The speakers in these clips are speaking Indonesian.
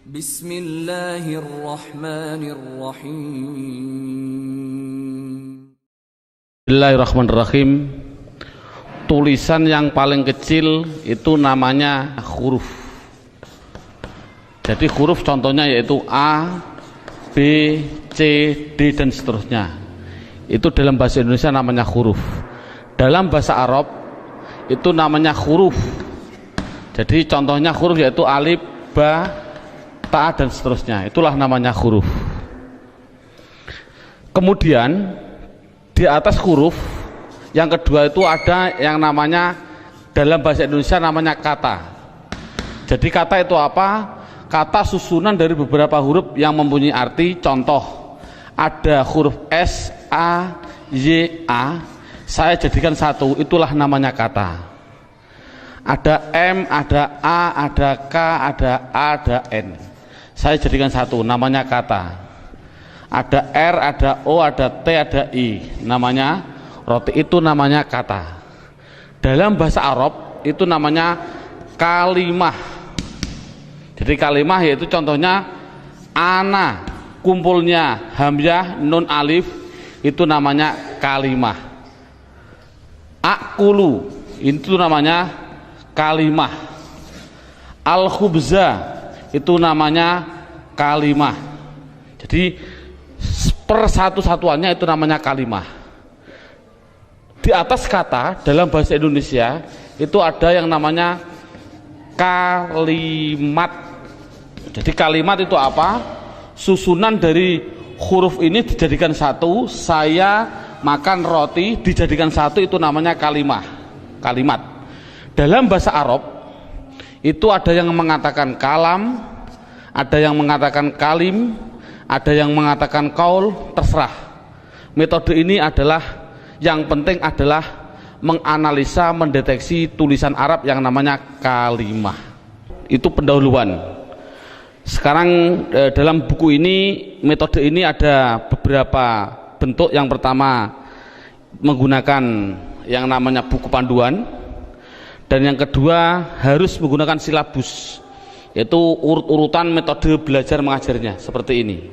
Bismillahirrahmanirrahim. Bismillahirrahmanirrahim. Tulisan yang paling kecil itu namanya huruf. Jadi huruf contohnya yaitu A, B, C, D dan seterusnya. Itu dalam bahasa Indonesia namanya huruf. Dalam bahasa Arab itu namanya huruf. Jadi contohnya huruf yaitu alif, ba, ta dan seterusnya. Itulah namanya huruf. Kemudian di atas huruf yang kedua itu ada yang namanya dalam bahasa Indonesia namanya kata. Jadi kata itu apa? Kata susunan dari beberapa huruf yang mempunyai arti. Contoh, ada huruf S, A, Y, A, saya jadikan satu, itulah namanya kata. Ada M, ada A, ada K, ada A, ada N, saya jadikan satu, namanya kata. Ada R, ada O, ada T, ada I, namanya roti, itu namanya kata. Dalam bahasa Arab itu namanya kalimah. Jadi kalimah yaitu contohnya ana, kumpulnya hamzah, nun, alif, itu namanya kalimah. Akulu, itu namanya kalimah. Al-khubza, itu namanya kalimah. Jadi persatu-satuannya itu namanya kalimah. Di atas kata dalam bahasa Indonesia itu ada yang namanya kalimat. Jadi kalimat itu apa? Susunan dari huruf ini dijadikan satu. Saya makan roti dijadikan satu, itu namanya kalimah, kalimat. Dalam bahasa Arab itu ada yang mengatakan kalam, ada yang mengatakan kalim, ada yang mengatakan kaul, terserah. Metode ini adalah yang penting adalah menganalisa, mendeteksi tulisan Arab yang namanya kalimah. Itu pendahuluan. Sekarang dalam buku ini, metode ini ada beberapa bentuk. Yang pertama menggunakan yang namanya buku panduan, dan yang kedua harus menggunakan silabus, yaitu urut-urutan metode belajar mengajarnya seperti ini.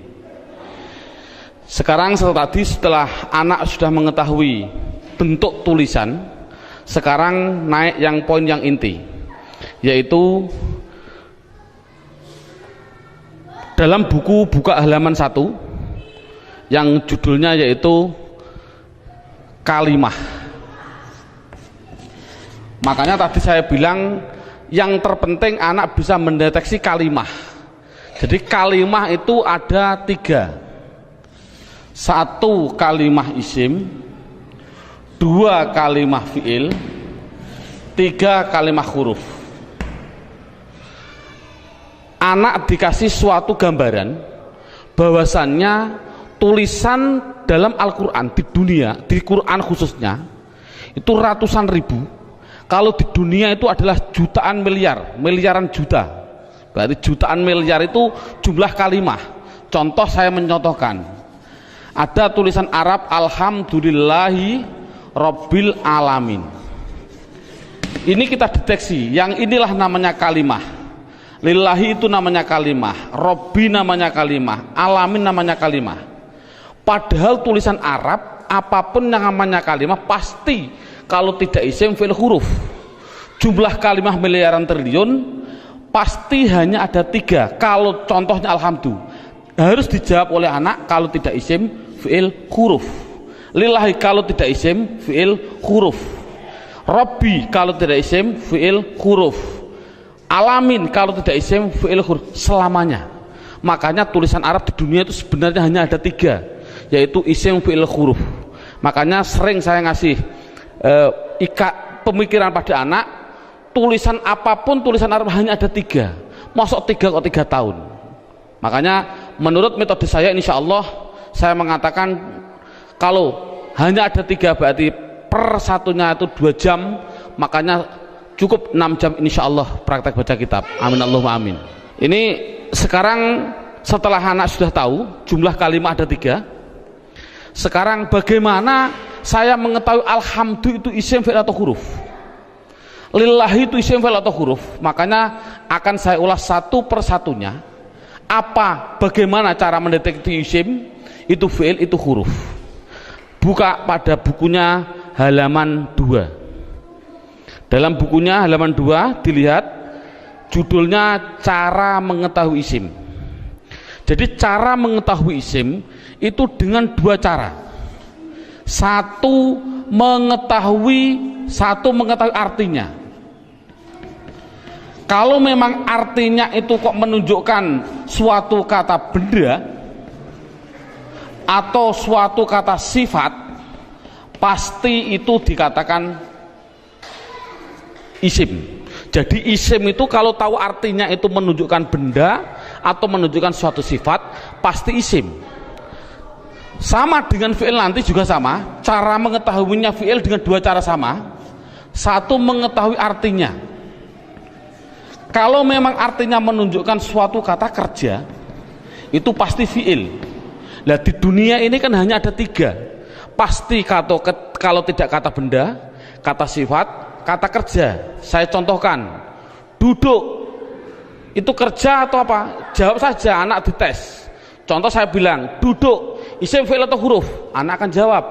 Sekarang setelah anak sudah mengetahui bentuk tulisan, sekarang naik yang poin yang inti, yaitu dalam buku buka halaman 1 yang judulnya yaitu kalimah. Makanya tadi saya bilang yang terpenting anak bisa mendeteksi kalimah. Jadi kalimah itu ada 3. 1 kalimah isim, 2 kalimah fiil, 3 kalimah huruf. Anak dikasih suatu gambaran bahwasannya tulisan dalam Al-Quran di dunia, di Quran khususnya, itu ratusan ribu. Kalau di dunia itu adalah jutaan miliar, miliaran juta. Berarti jutaan miliar itu jumlah kalimah. Contoh, saya mencontohkan, ada tulisan Arab alhamdulillahi rabbil alamin. Ini kita deteksi, yang inilah namanya kalimah. Lillahi itu namanya kalimah, Robbi namanya kalimah, alamin namanya kalimah. Padahal tulisan Arab apapun yang namanya kalimah pasti kalau tidak isim fi'il huruf. Jumlah kalimah miliaran triliun pasti hanya ada 3. Kalau contohnya alhamdulillah harus dijawab oleh anak kalau tidak isim fi'il huruf. Lillahi kalau tidak isim fi'il huruf. Robbi kalau tidak isim fi'il huruf. Alamin kalau tidak isim fi'il huruf, selamanya. Makanya tulisan Arab di dunia itu sebenarnya hanya ada 3, yaitu isim fi'il huruf. Makanya sering saya ngasih pemikiran pada anak, tulisan apapun tulisan Arab hanya ada 3. Masuk 3 kok 3 tahun. Makanya menurut metode saya, insya Allah saya mengatakan kalau hanya ada 3 berarti per satunya itu 2 jam. Makanya cukup 6 jam insya Allah praktek baca kitab. Amin Allahumma amin. Ini sekarang setelah anak sudah tahu jumlah kalimat ada 3, sekarang bagaimana saya mengetahui alhamdulillah itu isim fi'il atau huruf, lillahi itu isim fi'il atau huruf? Makanya akan saya ulas satu persatunya Bagaimana cara mendeteksi isim itu fi'il itu huruf? Buka pada bukunya halaman 2. Dalam bukunya halaman 2 dilihat judulnya cara mengetahui isim. Jadi cara mengetahui isim itu dengan dua cara. Satu mengetahui artinya. Kalau memang artinya itu kok menunjukkan suatu kata benda atau suatu kata sifat, pasti itu dikatakan isim. Jadi isim itu kalau tahu artinya itu menunjukkan benda atau menunjukkan suatu sifat, pasti isim. Sama dengan fi'il nanti juga sama. Cara mengetahuinya fi'il dengan dua cara sama. Satu mengetahui artinya. Kalau memang artinya menunjukkan suatu kata kerja, itu pasti fi'il. Nah di dunia ini kan hanya ada 3. Pasti kalau tidak kata benda, kata sifat, kata kerja. Saya contohkan, duduk itu kerja atau apa? Jawab saja, anak dites. Contoh saya bilang, duduk, isim fi'il atau huruf? Anak akan jawab,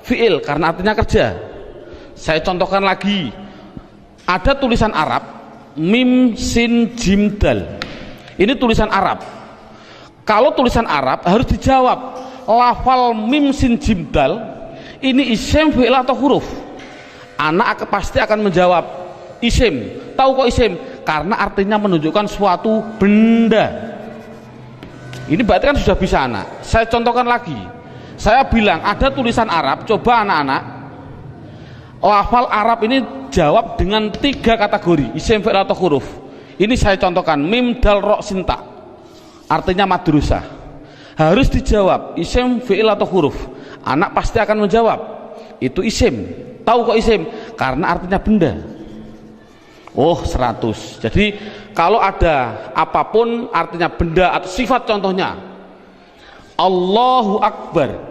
fi'il karena artinya kerja. Saya contohkan lagi, ada tulisan Arab, mim sin jim dal. Ini tulisan Arab. Kalau tulisan Arab harus dijawab, lafal mim sin jim dal ini isim fi'il atau huruf? Anak pasti akan menjawab isim. Tahu kok isim? Karena artinya menunjukkan suatu benda. Ini berarti kan sudah bisa anak. Saya contohkan lagi. Saya bilang ada tulisan Arab, coba anak-anak lafal Arab ini jawab dengan 3 kategori, isim fi'il atau huruf. Ini saya contohkan, mim dal ro sinta, artinya madrusah. Harus dijawab isim fi'il atau huruf. Anak pasti akan menjawab itu isim. Tahu kok isim? Karena artinya benda. Oh 100. Jadi kalau ada apapun artinya benda atau sifat, contohnya Allahu Akbar,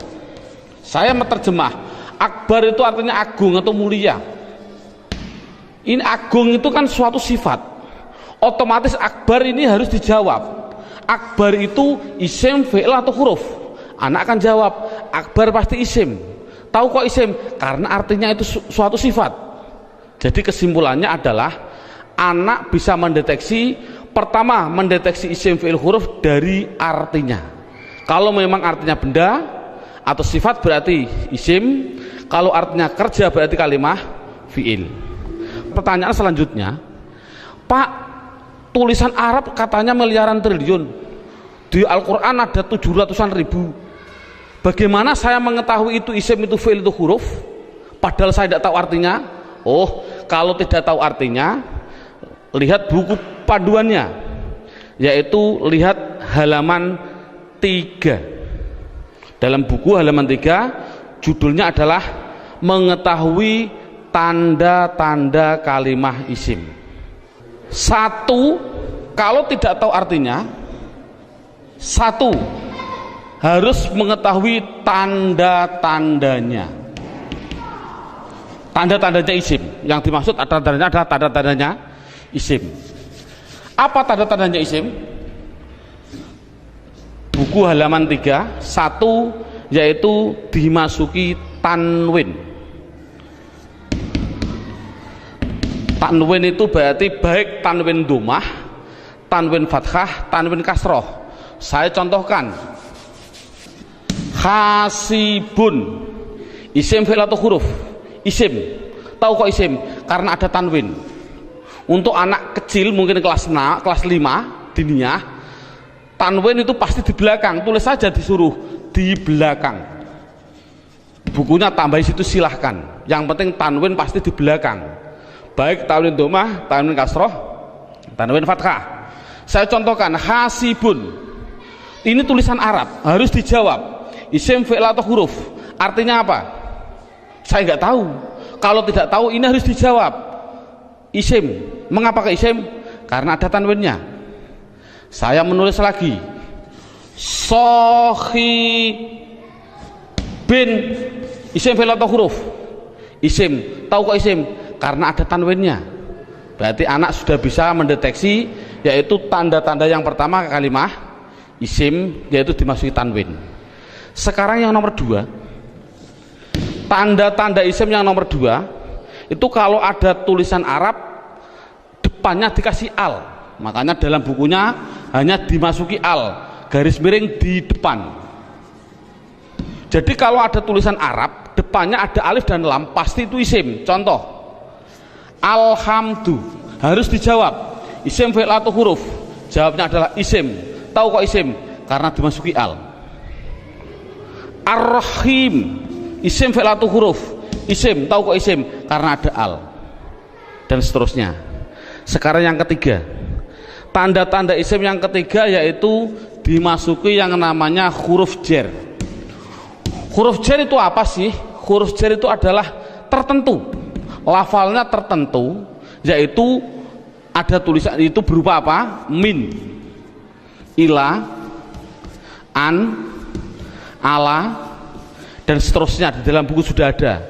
saya menerjemah Akbar itu artinya agung atau mulia. Ini agung itu kan suatu sifat. Otomatis akbar ini harus dijawab. Akbar itu isim, fi'il atau huruf? Anak akan jawab akbar pasti isim. Tahu kok isim? Karena artinya itu suatu sifat. Jadi kesimpulannya adalah anak bisa mendeteksi, pertama mendeteksi isim, fi'il, huruf dari artinya. Kalau memang artinya benda atau sifat berarti isim, kalau artinya kerja berarti kalimah fi'il. Pertanyaan selanjutnya, Pak, tulisan Arab katanya miliaran triliun, di Al-Quran ada 700-an ribu. Bagaimana saya mengetahui itu isim, itu fi'il, itu huruf, padahal saya tidak tahu artinya? Oh, kalau tidak tahu artinya, lihat buku panduannya, yaitu lihat halaman 3. Dalam buku halaman 3 judulnya adalah mengetahui tanda-tanda kalimah isim. 1, kalau tidak tahu artinya, 1 harus mengetahui tanda-tandanya. Tanda-tandanya isim. Yang dimaksud tanda-tandanya adalah tanda-tandanya isim. Apa tanda-tandanya isim? Buku halaman 3, 1 yaitu dimasuki tanwin. Tanwin itu berarti baik tanwin dhammah, tanwin fathah, tanwin kasroh. Saya contohkan, hasibun, isim fi'il atau huruf? Isim. Tahu kok isim? Karena ada tanwin. Untuk anak kecil mungkin kelas 5 diniyah, tanwin itu pasti di belakang. Tulis saja, disuruh di belakang. Bukunya tambah situ silahkan. Yang penting tanwin pasti di belakang. Baik tanwin dhammah, tanwin kasroh, tanwin fathah. Saya contohkan, hasibun. Ini tulisan Arab, harus dijawab isim, fi'il atau huruf? Artinya apa? Saya nggak tahu. Kalau tidak tahu ini harus dijawab isim. Mengapa ke isim? Karena ada tanwinnya. Saya menulis lagi, sohi bin, isim, fi'il atau huruf? Isim. Tahu kok isim? Karena ada tanwinnya. Berarti anak sudah bisa mendeteksi, yaitu tanda-tanda yang pertama kalimah isim, yaitu dimasuki tanwin. Sekarang yang nomor 2, tanda-tanda isim yang nomor 2 itu kalau ada tulisan Arab depannya dikasih al, makanya dalam bukunya hanya dimasuki al, garis miring di depan. Jadi kalau ada tulisan Arab depannya ada alif dan lam, pasti itu isim. Contoh, alhamdu, harus dijawab isim fi'il atau huruf, jawabnya adalah isim. Tahu kok isim? Karena dimasuki al. Ar-Rahim, isim fi'il atau huruf, isim. Tahu kok isim? Karena ada al. Dan seterusnya. Sekarang yang ketiga, tanda-tanda isim yang ketiga yaitu dimasuki yang namanya huruf jar. Huruf jar itu apa sih? Huruf jar itu adalah tertentu, lafalnya tertentu, yaitu ada tulisan itu berupa apa? Min, ila, an, ala, dan seterusnya. Di dalam buku sudah ada.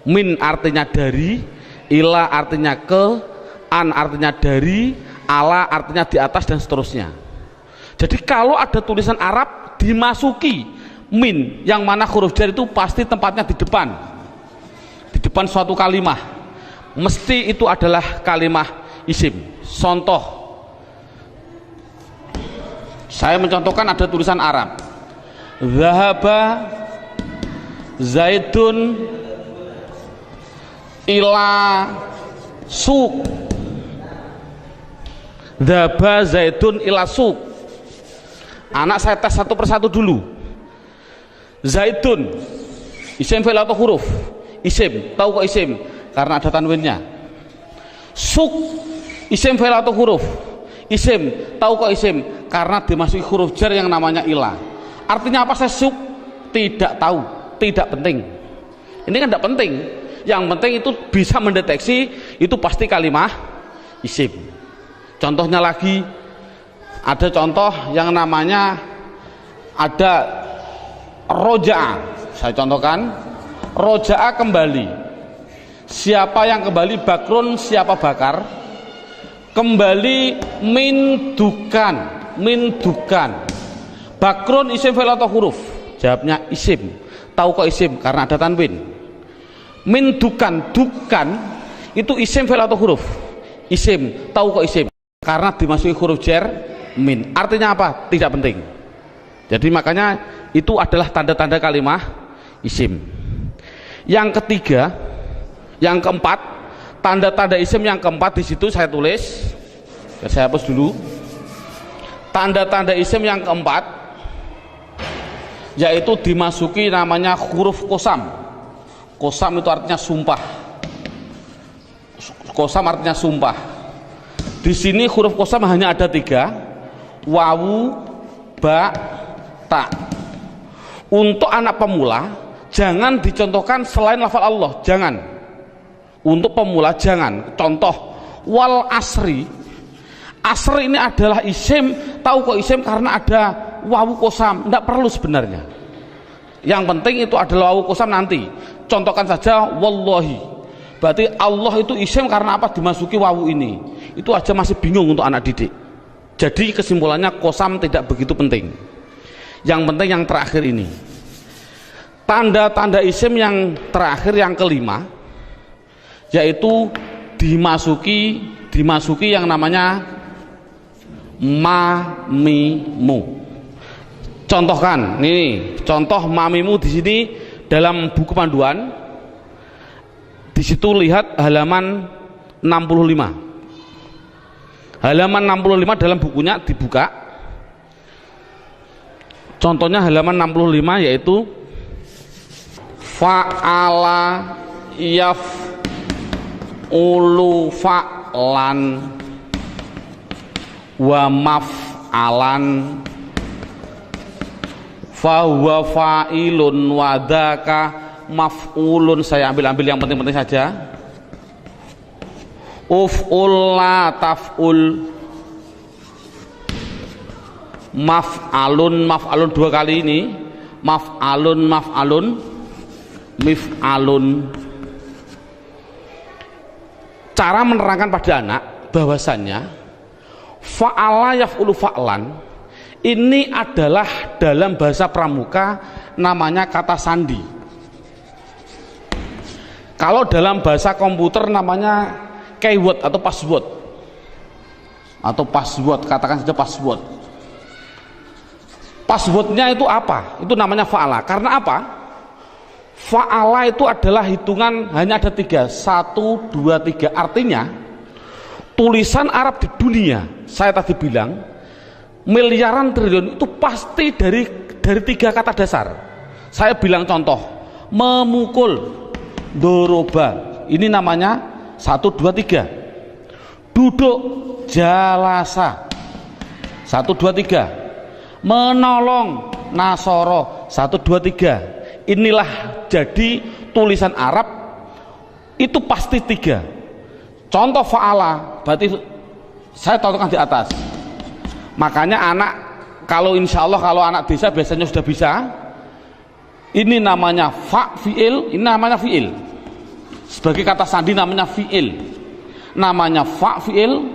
Min artinya dari, ila artinya ke, an artinya dari, ala artinya di atas, dan seterusnya. Jadi kalau ada tulisan Arab dimasuki min, yang mana huruf jar itu pasti tempatnya di depan suatu kalimah, mesti itu adalah kalimah isim. Contoh, saya mencontohkan ada tulisan Arab, zahaba zaidun ila suq, zahaba zaidun ila suq. Anak saya tes satu persatu dulu. Zaitun, isim fi'il atau huruf? Isim. Tahu kok isim? Karena ada tanwinnya. Suq, isim fi'il atau huruf? Isim. Tahu kok isim? Karena dimasuki huruf jar yang namanya ila. Artinya apa saya suq? Tidak tahu, tidak penting. Ini kan tidak penting. Yang penting itu bisa mendeteksi itu pasti kalimah isim. Contohnya lagi, ada contoh yang namanya ada roja'a. Saya contohkan, roja'a kembali. Siapa yang kembali? Bakrun, siapa bakar? Kembali min dukan. Bakrun isim fi'il atau huruf? Jawabnya isim. Tahu kok isim? Karena ada tanwin. Min dukan itu isim fi'il atau huruf? Isim. Tahu kok isim? Karena dimasuki huruf jar min. Artinya apa? Tidak penting. Jadi makanya itu adalah tanda-tanda kalimah isim. Yang ketiga, yang keempat, tanda-tanda isim yang keempat di situ saya tulis. Saya hapus dulu. Tanda-tanda isim yang keempat yaitu dimasuki namanya huruf qasam. Qasam itu artinya sumpah. Qasam artinya sumpah. Di sini huruf qasam hanya ada 3, wawu, ba, ta. Untuk anak pemula jangan dicontohkan selain lafal Allah, jangan. Untuk pemula jangan. Contoh, wal asri. Asri ini adalah isim. Tahu kok isim? Karena ada wawu qasam. Tidak perlu sebenarnya. Yang penting itu adalah wawu qasam nanti. Contohkan saja wallahi. Berarti Allah itu isim karena apa? Dimasuki wawu ini. Itu aja masih bingung untuk anak didik. Jadi kesimpulannya qasam tidak begitu penting. Yang penting yang terakhir ini, tanda-tanda isim yang terakhir yang kelima, yaitu dimasuki yang namanya mamimu. Contohkan, ini contoh mamimu di sini dalam buku panduan. Di situ lihat halaman 65. Halaman 65 dalam bukunya dibuka. Contohnya halaman 65 yaitu fa'ala yaf'ulu fa'lan wa maf'alan fahuwa fa'ilun wa dzaka maf'ulun. Saya ambil yang penting-penting saja. Uf'ul la taf'ul, maf'alun 2 kali ini, maf'alun mif'alun. Cara menerangkan pada anak bahwasannya fa'ala yaf'ulu fa'lan Ini adalah dalam bahasa pramuka namanya kata sandi. Kalau dalam bahasa komputer namanya keyword atau password. Atau password, katakan saja password. Passwordnya itu apa? Itu namanya fa'ala. Karena apa? Fa'ala itu adalah hitungan hanya ada 3. 1, 2, 3. Artinya tulisan Arab di dunia, saya tadi bilang miliaran triliun itu pasti dari 3 kata dasar. Saya bilang contoh, memukul, doroba, ini namanya 1, 2, 3. Duduk, jalasa, 1, 2, 3. Menolong, nasoro, 1, 2, 3. Inilah jadi tulisan Arab itu pasti 3. Contoh fa'ala, berarti saya contohkan di atas. Makanya anak, kalau insya Allah kalau anak desa biasanya sudah bisa. Ini namanya fa fi'il, ini namanya fi'il. Sebagai kata sandi namanya fi'il. Namanya fa fi'il,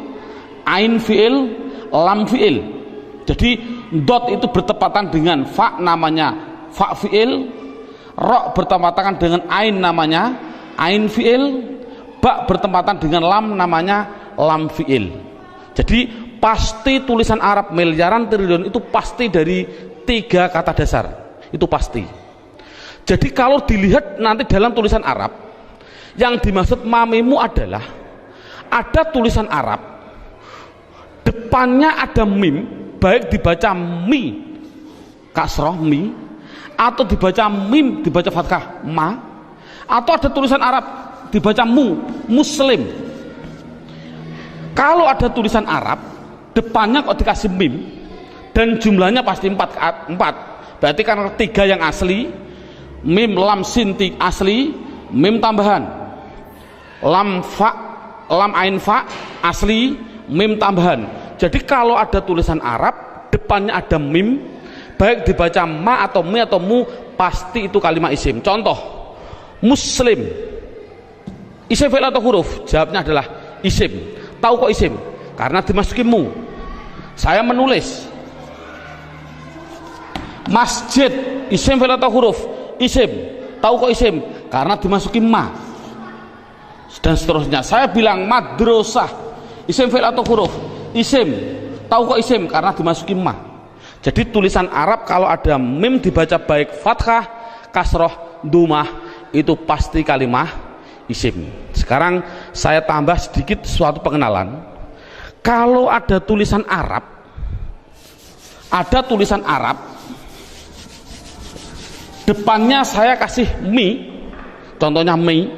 ain fi'il, lam fi'il. Jadi dot itu bertepatan dengan fa, namanya fa fi'il. Ro bertepatan dengan ain, namanya ain fi'il. Ba bertepatan dengan lam, namanya lam fi'il. Jadi pasti tulisan Arab miliaran triliun itu pasti dari 3 kata dasar, itu pasti. Jadi kalau dilihat nanti dalam tulisan Arab, yang dimaksud mamimu adalah ada tulisan Arab depannya ada mim, baik dibaca mi kasroh mi, atau dibaca mim dibaca fathah ma, atau ada tulisan Arab dibaca mu muslim. Kalau ada tulisan Arab depannya kok dikasih mim dan jumlahnya pasti 4, berarti kan 3 yang asli, mim lam sin asli, mim tambahan, lam fa lam ain fa asli, mim tambahan. Jadi kalau ada tulisan Arab depannya ada mim, baik dibaca ma atau mi atau mu, pasti itu kalimat isim. Contoh, muslim, isim fi'il atau huruf? Jawabnya adalah isim. Tahu kok isim? Karena dimasuki mu. Saya menulis. Masjid, isim fi'il atau huruf? Isim. Tahu kok isim? Karena dimasuki ma. Dan seterusnya. Saya bilang madrasah, isim fi'il atau huruf? Isim. Tahu kok isim? Karena dimasuki ma. Jadi tulisan Arab kalau ada mim dibaca baik fathah, kasroh, dumah, itu pasti kalimat isim. Sekarang saya tambah sedikit suatu pengenalan. Kalau ada tulisan Arab, depannya saya kasih mi, contohnya mi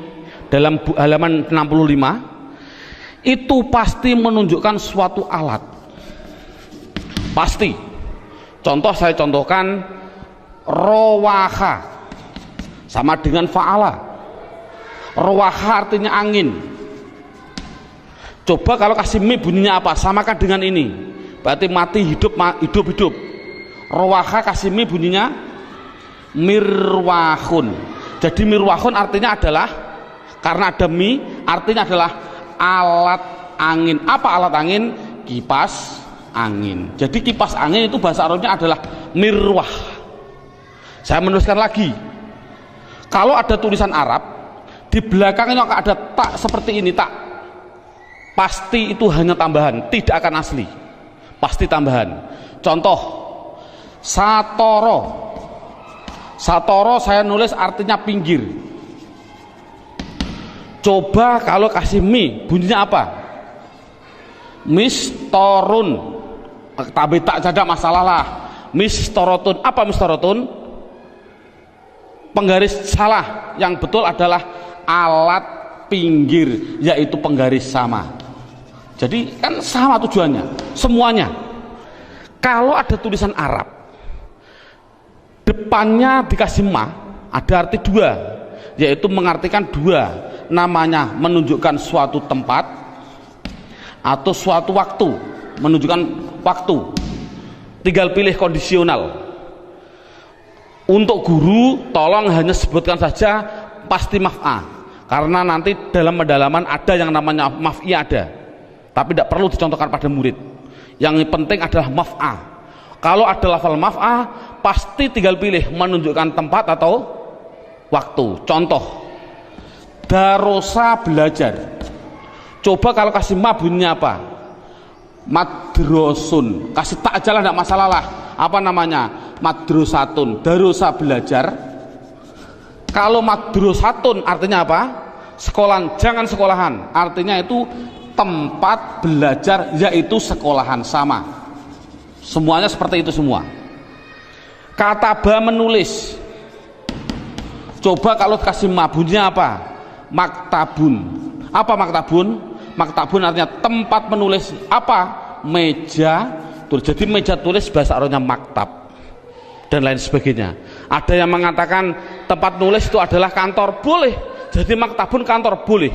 dalam halaman 65, itu pasti menunjukkan suatu alat, pasti. Contoh saya contohkan, rowaha sama dengan fa'ala. Rowaha artinya angin. Coba kalau kasih mi bunyinya apa? Samakan dengan ini. Berarti mati hidup, hidup. Rowaha kasih mi bunyinya mirwahun. Jadi mirwahun artinya adalah, karena ada mi, artinya adalah alat angin. Apa alat angin? Kipas angin. Jadi kipas angin itu bahasa Arabnya adalah mirwah. Saya menuliskan lagi. Kalau ada tulisan Arab di belakangnya ada tak seperti ini, tak, pasti itu hanya tambahan, tidak akan asli, pasti tambahan. Contoh, satoro, satoro saya nulis artinya pinggir. Coba kalau kasih mi bunyinya apa? Mistorun. Tapi tak ada masalah lah. Mistorotun. Apa mistorotun? Penggaris salah. Yang betul adalah alat pinggir, yaitu penggaris sama. Jadi kan sama tujuannya, semuanya. Kalau ada tulisan Arab depannya dikasih ma, ada arti 2, yaitu mengartikan 2, namanya menunjukkan suatu tempat atau suatu waktu, menunjukkan waktu. Tinggal pilih kondisional. Untuk guru tolong hanya sebutkan saja pasti maf'a, karena nanti dalam pendalaman ada yang namanya maf'i ada, tapi tidak perlu dicontohkan pada murid. Yang penting adalah maf'a. Kalau ada lafal maf'ah pasti tinggal pilih menunjukkan tempat atau waktu. Contoh, darosa belajar. Coba kalau kasih ma bunyinya apa? Madrosun. Kasih tak aja lah, tidak masalah lah. Apa namanya? Madrosatun. Darosa belajar. Kalau madrosatun artinya apa? Sekolahan, jangan sekolahan. Artinya itu tempat belajar, yaitu sekolahan, sama. Semuanya seperti itu semua. Kataba menulis. Coba kalau kasih ma bunyinya apa? Maktabun. Apa maktabun? Maktabun artinya tempat menulis. Apa? Meja tulis. Jadi meja tulis bahasa Arabnya maktab dan lain sebagainya. Ada yang mengatakan tempat nulis itu adalah kantor, boleh. Jadi maktabun kantor, boleh,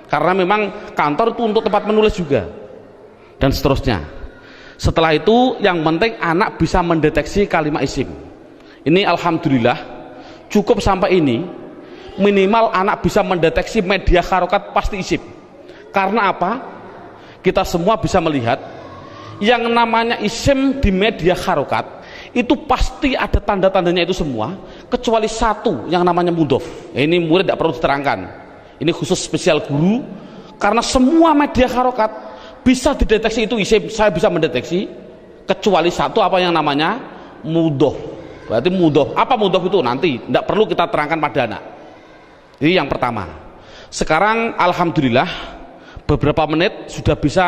karena memang kantor itu untuk tempat menulis juga, dan seterusnya. Setelah itu yang penting anak bisa mendeteksi kalimat isim. Ini alhamdulillah cukup sampai ini. Minimal anak bisa mendeteksi media harokat pasti isim. Karena apa? Kita semua bisa melihat yang namanya isim di media harokat itu pasti ada tanda-tandanya itu semua, kecuali satu yang namanya mudhof. Ini murid tidak perlu diterangkan, ini khusus spesial guru, karena semua media harokat bisa dideteksi itu isim. Saya bisa mendeteksi kecuali satu, apa yang namanya mudhof. Berarti mudhof, apa mudhof itu nanti tidak perlu kita terangkan pada anak. Ini yang pertama. Sekarang alhamdulillah beberapa menit sudah bisa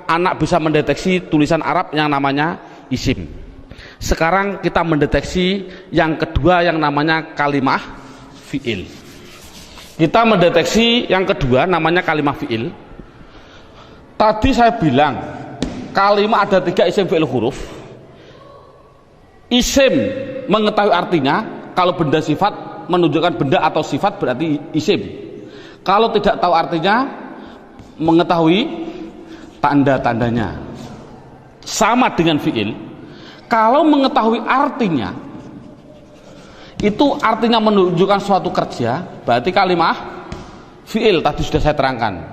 anak bisa mendeteksi tulisan Arab yang namanya isim. Sekarang kita mendeteksi yang kedua yang namanya kalimah fi'il. Kita mendeteksi yang kedua namanya kalimah fi'il. Tadi saya bilang kalimah ada 3 isim fi'il huruf. Isim mengetahui artinya, kalau benda sifat menunjukkan benda atau sifat berarti isim. Kalau tidak tahu artinya, mengetahui tanda-tandanya. Sama dengan fi'il. Kalau mengetahui artinya, itu artinya menunjukkan suatu kerja, berarti kalimah fi'il. Tadi sudah saya terangkan.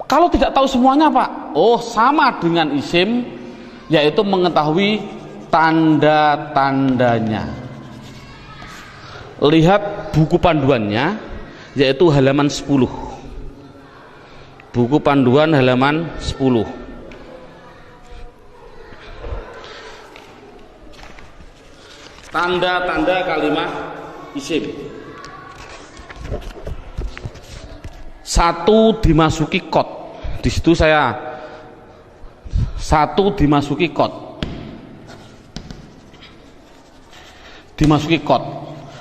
Kalau tidak tahu semuanya Pak, oh sama dengan isim, yaitu mengetahui tanda-tandanya. Lihat buku panduannya, yaitu halaman 10. Buku panduan halaman 10. Tanda-tanda kalimah isim. 1 dimasuki kot. Di situ saya 1 dimasuki kot. Dimasuki kot.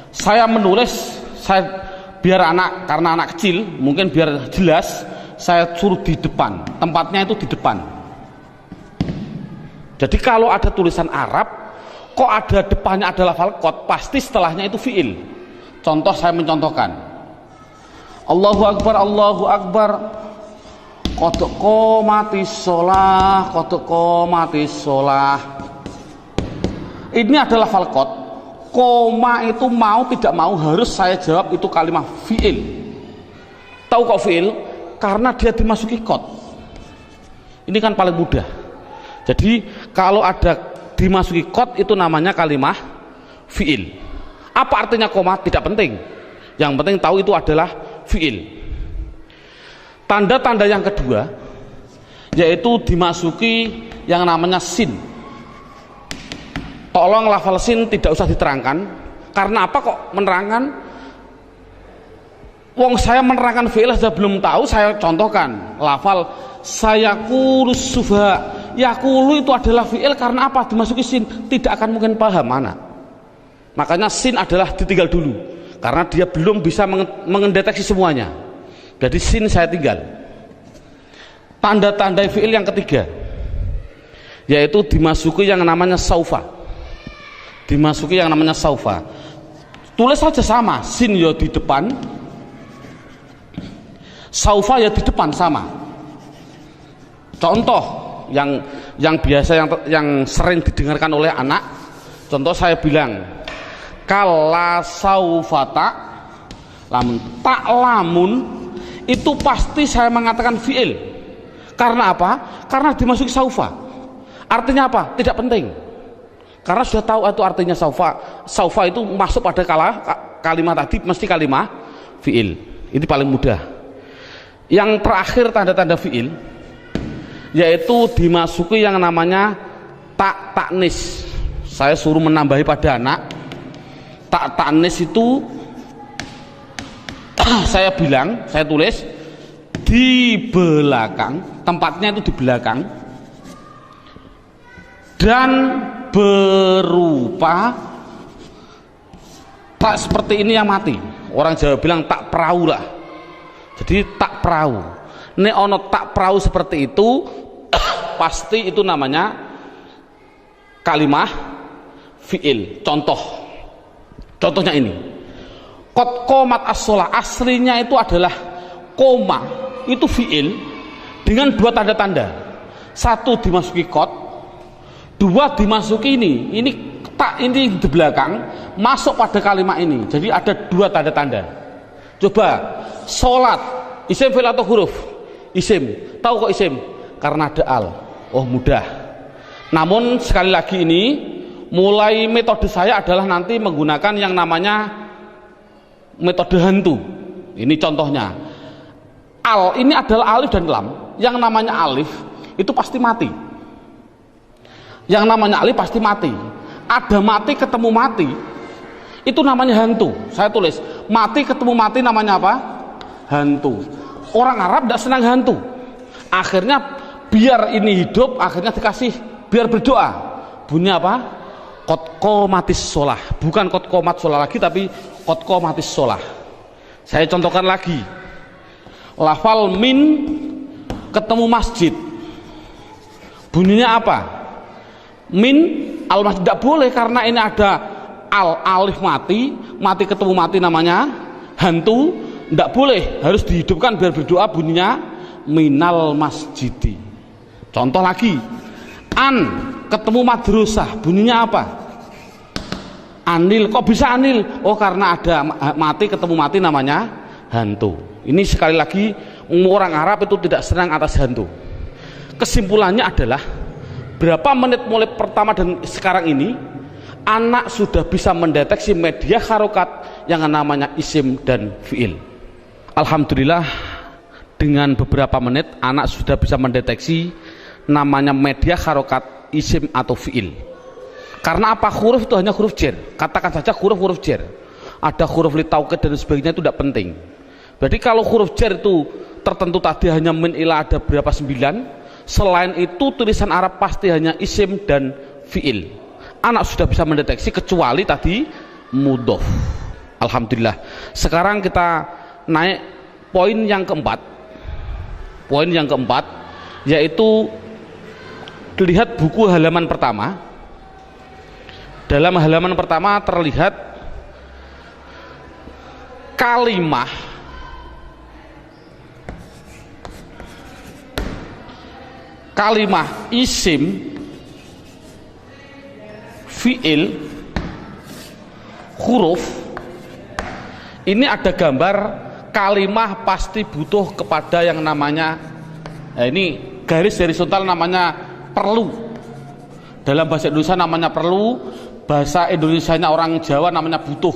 Saya menulis, saya biar anak, karena anak kecil mungkin biar jelas, saya suruh di depan. Tempatnya itu di depan. Jadi kalau ada tulisan Arab kok ada depannya ada lafal kot, pasti setelahnya itu fi'il. Contoh, saya mencontohkan, Allahu Akbar, Allahu Akbar, qad qomatis sholah, qad qomatis sholah. Ini adalah lafal kot. Koma itu mau tidak mau harus saya jawab itu kalimat fi'il. Tahu kok fi'il? Karena dia dimasuki kot. Ini kan paling mudah. Jadi kalau ada dimasuki kot itu namanya kalimah fi'il. Apa artinya koma? Tidak penting. Yang penting tahu itu adalah fi'il. Tanda-tanda yang kedua yaitu dimasuki yang namanya sin. Tolong lafal sin tidak usah diterangkan. Karena apa kok menerangkan? Wong saya menerangkan fi'il saja belum tahu, saya contohkan lafal sayakulus sufa. Yakulu itu adalah fi'il karena apa? Dimasuki sin, tidak akan mungkin paham anak. Makanya sin adalah ditinggal dulu karena dia belum bisa mendeteksi semuanya. Jadi sin saya tinggal. Tanda-tanda fi'il yang ketiga yaitu dimasuki yang namanya saufa. Dimasuki yang namanya saufa. Tulis saja sama, sin ya di depan, saufa ya di depan sama. Contoh yang biasa yang sering didengarkan oleh anak, contoh saya bilang kala saufata lamun, tak lamun itu pasti saya mengatakan fi'il. Karena apa? Karena dimasuki saufa. Artinya apa? Tidak penting. Karena sudah tahu itu artinya saufa. Saufa itu masuk pada kalimat tadi mesti kalimat fiil. Ini paling mudah. Yang terakhir tanda-tanda fiil yaitu dimasuki yang namanya taknis. Saya suruh menambahi pada anak. Taknis itu saya bilang, saya tulis di belakang, tempatnya itu di belakang, dan berupa tak seperti ini yang mati. Orang Jawa bilang tak perahu lah. Jadi tak perahu. Nek ono tak perahu seperti itu pasti itu namanya kalimah fiil. Contohnya ini. Qad qomat as-shalah, aslinya itu adalah koma, itu fiil dengan dua tanda-tanda. Satu dimasuki qad, dua dimasuki ini tak, ini di belakang masuk pada kalimat ini. Jadi ada dua tanda-tanda. Coba sholat, isim fi'il atau huruf? Isim. Tahu kok isim? Karena ada al. Oh mudah. Namun sekali lagi ini mulai metode saya adalah nanti menggunakan yang namanya metode hantu. Ini contohnya. Al ini adalah alif dan lam. Yang namanya alif itu pasti mati. Yang namanya alif pasti mati. Ada mati ketemu mati, itu namanya hantu. Saya tulis mati ketemu mati namanya apa? Hantu. Orang Arab tidak senang hantu. Akhirnya biar ini hidup, akhirnya dikasih biar berdoa. Bunyinya apa? Qad qomatis shalah. Bukan qad qomat shalah lagi, tapi qad qomatis shalah. Saya contohkan lagi. Lafal min ketemu masjid. Bunyinya apa? Min al masjid, tidak boleh karena ini ada alif mati ketemu mati namanya hantu, tidak boleh, harus dihidupkan biar berdoa, bunyinya minal masjidi. Contoh lagi, an ketemu madrasah, bunyinya apa? Anil. Kok bisa anil? Oh karena ada mati ketemu mati namanya hantu. Ini sekali lagi orang Arab itu tidak senang atas hantu. Kesimpulannya adalah berapa menit mulai pertama dan sekarang ini anak sudah bisa mendeteksi media harokat yang namanya isim dan fiil. Alhamdulillah dengan beberapa menit anak sudah bisa mendeteksi namanya media harokat isim atau fiil. Karena apa? Huruf itu hanya huruf jar. Katakan saja huruf jar. Ada huruf li taukid dan sebagainya, itu tidak penting. Berarti kalau huruf jar itu tertentu tadi hanya min ila ada berapa 9. Selain itu tulisan Arab pasti hanya isim dan fiil. Anak sudah bisa mendeteksi kecuali tadi mudhof. Alhamdulillah. Sekarang kita naik poin yang keempat. Poin yang keempat yaitu lihat buku halaman pertama. Dalam halaman pertama terlihat kalimah isim, fiil, huruf. Ini ada gambar kalimah pasti butuh kepada yang namanya ini garis horizontal namanya perlu. Dalam bahasa Indonesia namanya perlu, bahasa Indonesianya orang Jawa namanya butuh.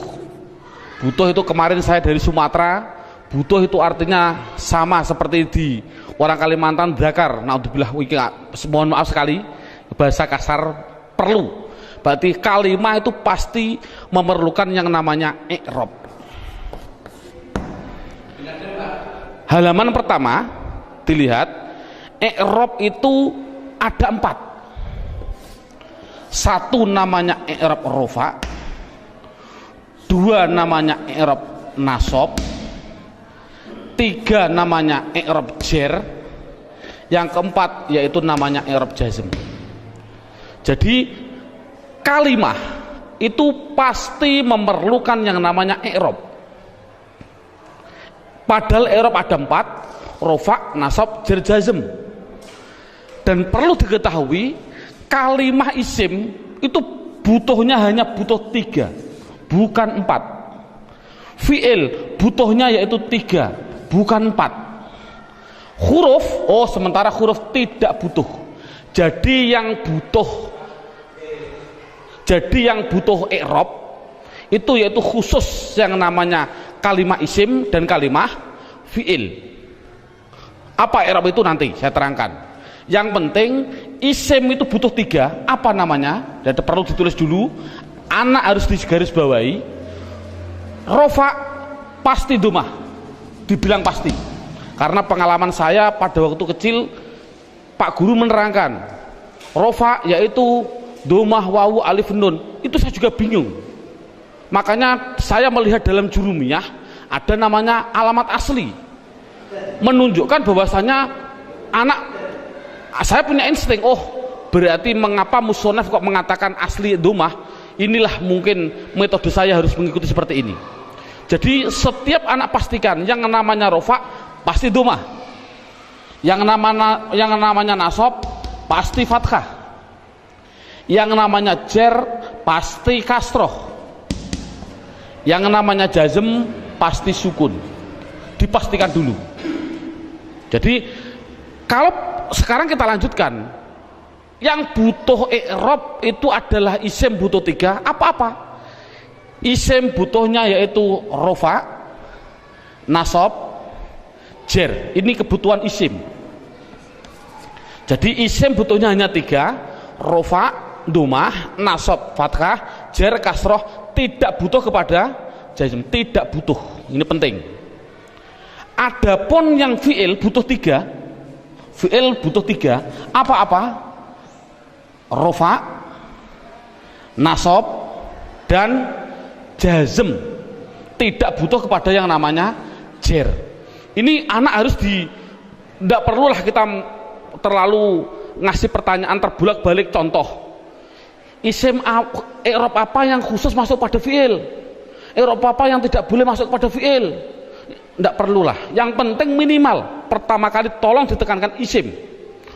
Butuh itu kemarin saya dari Sumatera, butuh itu artinya sama seperti di orang Kalimantan dakar. Naudzubillah, mohon maaf sekali bahasa kasar perlu. Berarti kalimah itu pasti memerlukan yang namanya i'rab. Halaman pertama dilihat, i'rab itu ada 4. Satu namanya i'rab rofa, 2 namanya i'rab nasab, 3 namanya i'rab jar, yang keempat yaitu namanya i'rab jazm. Jadi kalimah itu pasti memerlukan yang namanya i'rab. Padahal i'rab ada 4, rofa, nasab, jar, jazm. Dan perlu diketahui kalimah isim itu butuhnya hanya butuh 3, bukan 4. Fiil butuhnya yaitu 3, bukan 4. Huruf, sementara huruf tidak butuh. Jadi yang butuh Jadi yang butuh i'rab itu yaitu khusus yang namanya kalimah isim dan kalimah fi'il. Apa i'rab itu nanti saya terangkan. Yang penting isim itu butuh 3. Apa namanya? Dan perlu ditulis dulu. Anak harus digarisbawahi. Rofa pasti domah, dibilang pasti. Karena pengalaman saya pada waktu kecil, Pak Guru menerangkan rofa yaitu domah, wawu, alif, nun. Itu saya juga bingung. Makanya saya melihat dalam jurumiyah ada namanya alamat asli, menunjukkan bahwasanya anak, saya punya insting, oh berarti mengapa musonaf kok mengatakan asli domah, inilah mungkin metode saya harus mengikuti seperti ini. Jadi setiap anak pastikan yang namanya rofa pasti domah, yang namanya nasab pasti fathah, yang namanya jer pasti kasroh, yang namanya jazm pasti sukun. Dipastikan dulu. Jadi kalau sekarang kita lanjutkan, yang butuh i'rab itu adalah isim butuh 3. Apa-apa? Isim butuhnya yaitu rofa, nasab, jer. Ini kebutuhan isim. Jadi isim butuhnya hanya 3, rofa, domah, nasab, fathah, jer, kasroh. Tidak butuh kepada jazm, tidak butuh. Ini penting. Adapun yang fi'il butuh 3. Fi'il butuh 3. Apa-apa? Rofa, nasab, dan jazm. Tidak butuh kepada yang namanya jer. Ini anak harus tidak perlulah kita terlalu ngasih pertanyaan terbulak-balik. Contoh, isim i'rab apa yang khusus masuk pada fi'il, i'rab apa yang tidak boleh masuk pada fi'il, tidak perlulah. Yang penting minimal pertama kali tolong ditekankan isim.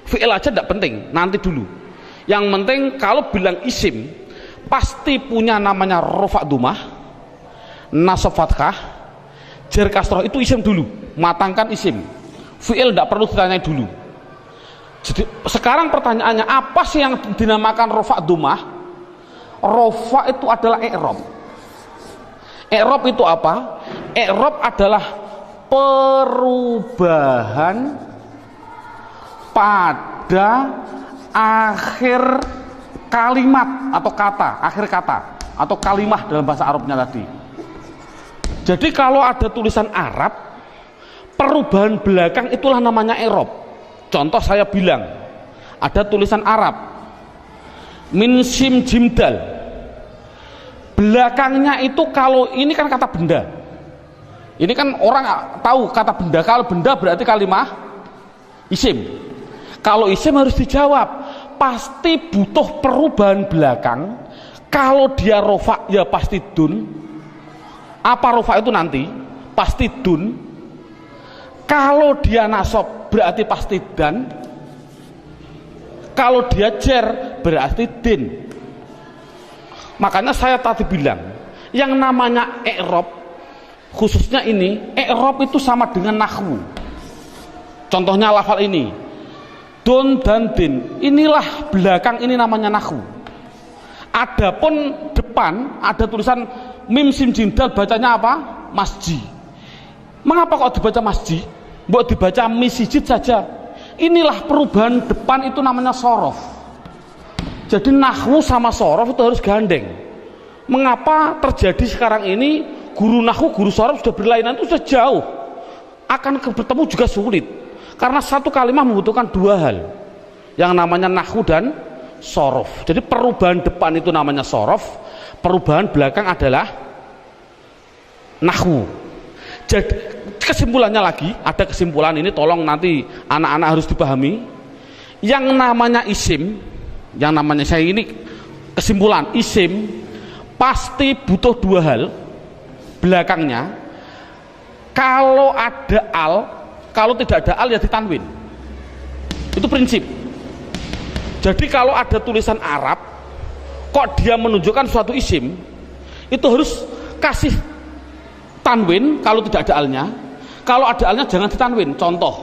Fi'il aja tidak penting, nanti dulu. Yang penting kalau bilang isim pasti punya namanya rofa domah, nasab fathah, jer kasroh. Itu isim dulu, matangkan isim. Fi'il tidak perlu ditanya dulu. Jadi sekarang pertanyaannya, apa sih yang dinamakan rofa domah? Rofa itu adalah i'rab. I'rab itu apa? I'rab adalah perubahan pada akhir kalimat atau kata, akhir kata atau kalimah dalam bahasa Arabnya tadi. Jadi kalau ada tulisan Arab, perubahan belakang itulah namanya i'rab. Contoh saya bilang, ada tulisan Arab min sim jimdal, belakangnya itu, kalau ini kan kata benda, ini kan orang tahu kata benda. Kalau benda berarti kalimah isim. Kalau isim harus dijawab, pasti butuh perubahan belakang. Kalau dia rofa ya pasti dun. Apa rofa itu nanti? Pasti dun. Kalau dia nasab berarti pasti dan. Kalau dia jer berarti din. Makanya saya tadi bilang, yang namanya i'rab, khususnya ini, i'rab itu sama dengan nahwu. Contohnya lafal ini, don dan din. Inilah belakang, ini namanya nahwu. Adapun depan ada tulisan mim sim jim dal, bacanya apa? Masjid. Mengapa kok dibaca masjid? Mbok dibaca misjid saja. Inilah perubahan depan, itu namanya sorof. Jadi nahwu sama sorof itu harus gandeng. Mengapa terjadi sekarang ini guru nahwu, guru sorof sudah berlainan, itu sudah jauh, akan bertemu juga sulit. Karena satu kalimat membutuhkan 2 hal, yang namanya nahwu dan sorof. Jadi perubahan depan itu namanya sorof, perubahan belakang adalah nahwu. Jadi kesimpulannya lagi, ada kesimpulan ini, tolong nanti anak-anak harus dipahami. Yang namanya isim, yang namanya, saya ini kesimpulan, isim pasti butuh 2 hal belakangnya. Kalau ada al, kalau tidak ada al ya ditanwin. Itu prinsip. Jadi kalau ada tulisan Arab kok dia menunjukkan suatu isim, itu harus kasih tanwin kalau tidak ada alnya. Kalau ada alnya jangan ditanwin. Contoh,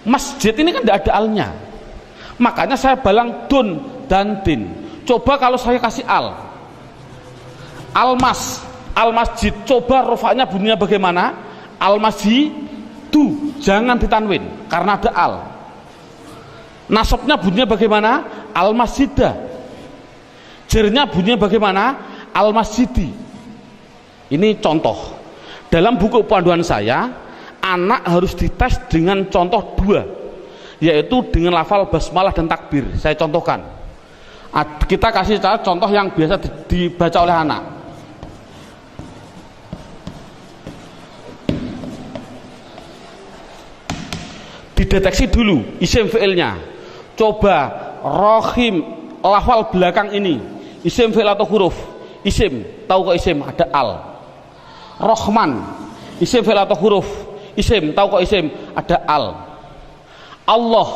masjid ini kan tidak ada alnya, makanya saya balang dun dan din. Coba kalau saya kasih al-masjid, coba rofaknya bunyinya bagaimana? Al-masjidu, jangan ditanwin karena ada al. Nasabnya bunyinya bagaimana? Al-masjidah. Jernya bunyinya bagaimana? Al-masjidi. Ini contoh. Dalam buku panduan saya, anak harus dites dengan contoh 2, yaitu dengan lafal basmalah dan takbir. Saya contohkan. Kita kasih contoh yang biasa dibaca oleh anak. Dideteksi dulu isim fi'ilnya. Coba rohim, lafal belakang ini isim fi'il atau huruf? Isim, tahu kok isim? Ada al. Rohman, isim fi'il atau huruf? Isim, tahu kok isim? Ada al. Allah,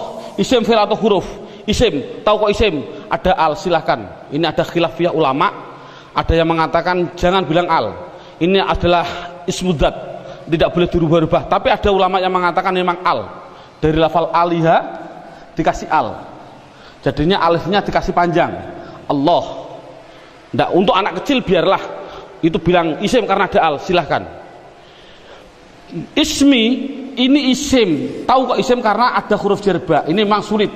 isim fi'il atau huruf? Isim, tahu kok isim? Ada al. Silahkan. Ini ada khilafiyah ulama. Ada yang mengatakan jangan bilang al. Ini adalah ismudzat, tidak boleh dirubah-rubah. Tapi ada ulama yang mengatakan memang al. Dari lafal aliha dikasih al, jadinya alifnya dikasih panjang. Allah. Nggak, untuk anak kecil biarlah itu bilang isim karena ada al, silahkan. Ismi, ini isim, tahu kok isim? Karena ada huruf jerba. Ini memang sulit,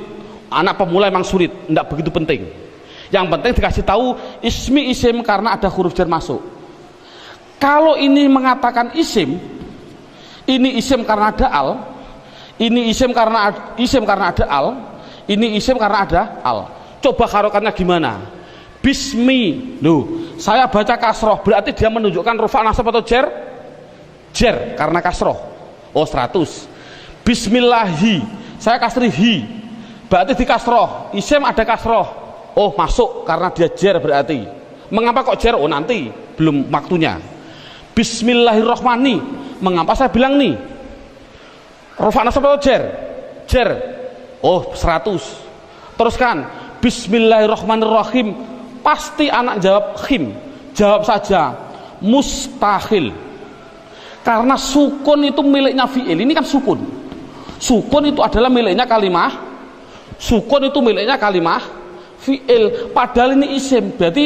anak pemula memang sulit, nggak begitu penting. Yang penting dikasih tahu ismi isim karena ada huruf jar masuk. Kalau ini mengatakan isim, ini isim karena ada al, ini isim karena ada al, ini isim karena ada al. Coba harokannya gimana? Bismi, loh, saya baca kasroh, berarti dia menunjukkan rufa nasab atau jer? Jer, karena kasroh. Oh 100. Bismillahi, saya kasri hi, berarti di kasroh, isim ada kasroh. Oh masuk, karena dia jer berarti. Mengapa kok jer? Oh nanti, belum waktunya. Bismillahirrohmani, mengapa saya bilang nih? Rufa nasab atau jer? Jer. Oh 100. Teruskan Bismillahirrahmanirrahim, pasti anak jawab khim. Jawab saja mustahil, karena sukun itu miliknya fi'il. Ini kan sukun. Sukun itu adalah miliknya kalimah. Sukun itu miliknya kalimah fi'il. Padahal ini isim, berarti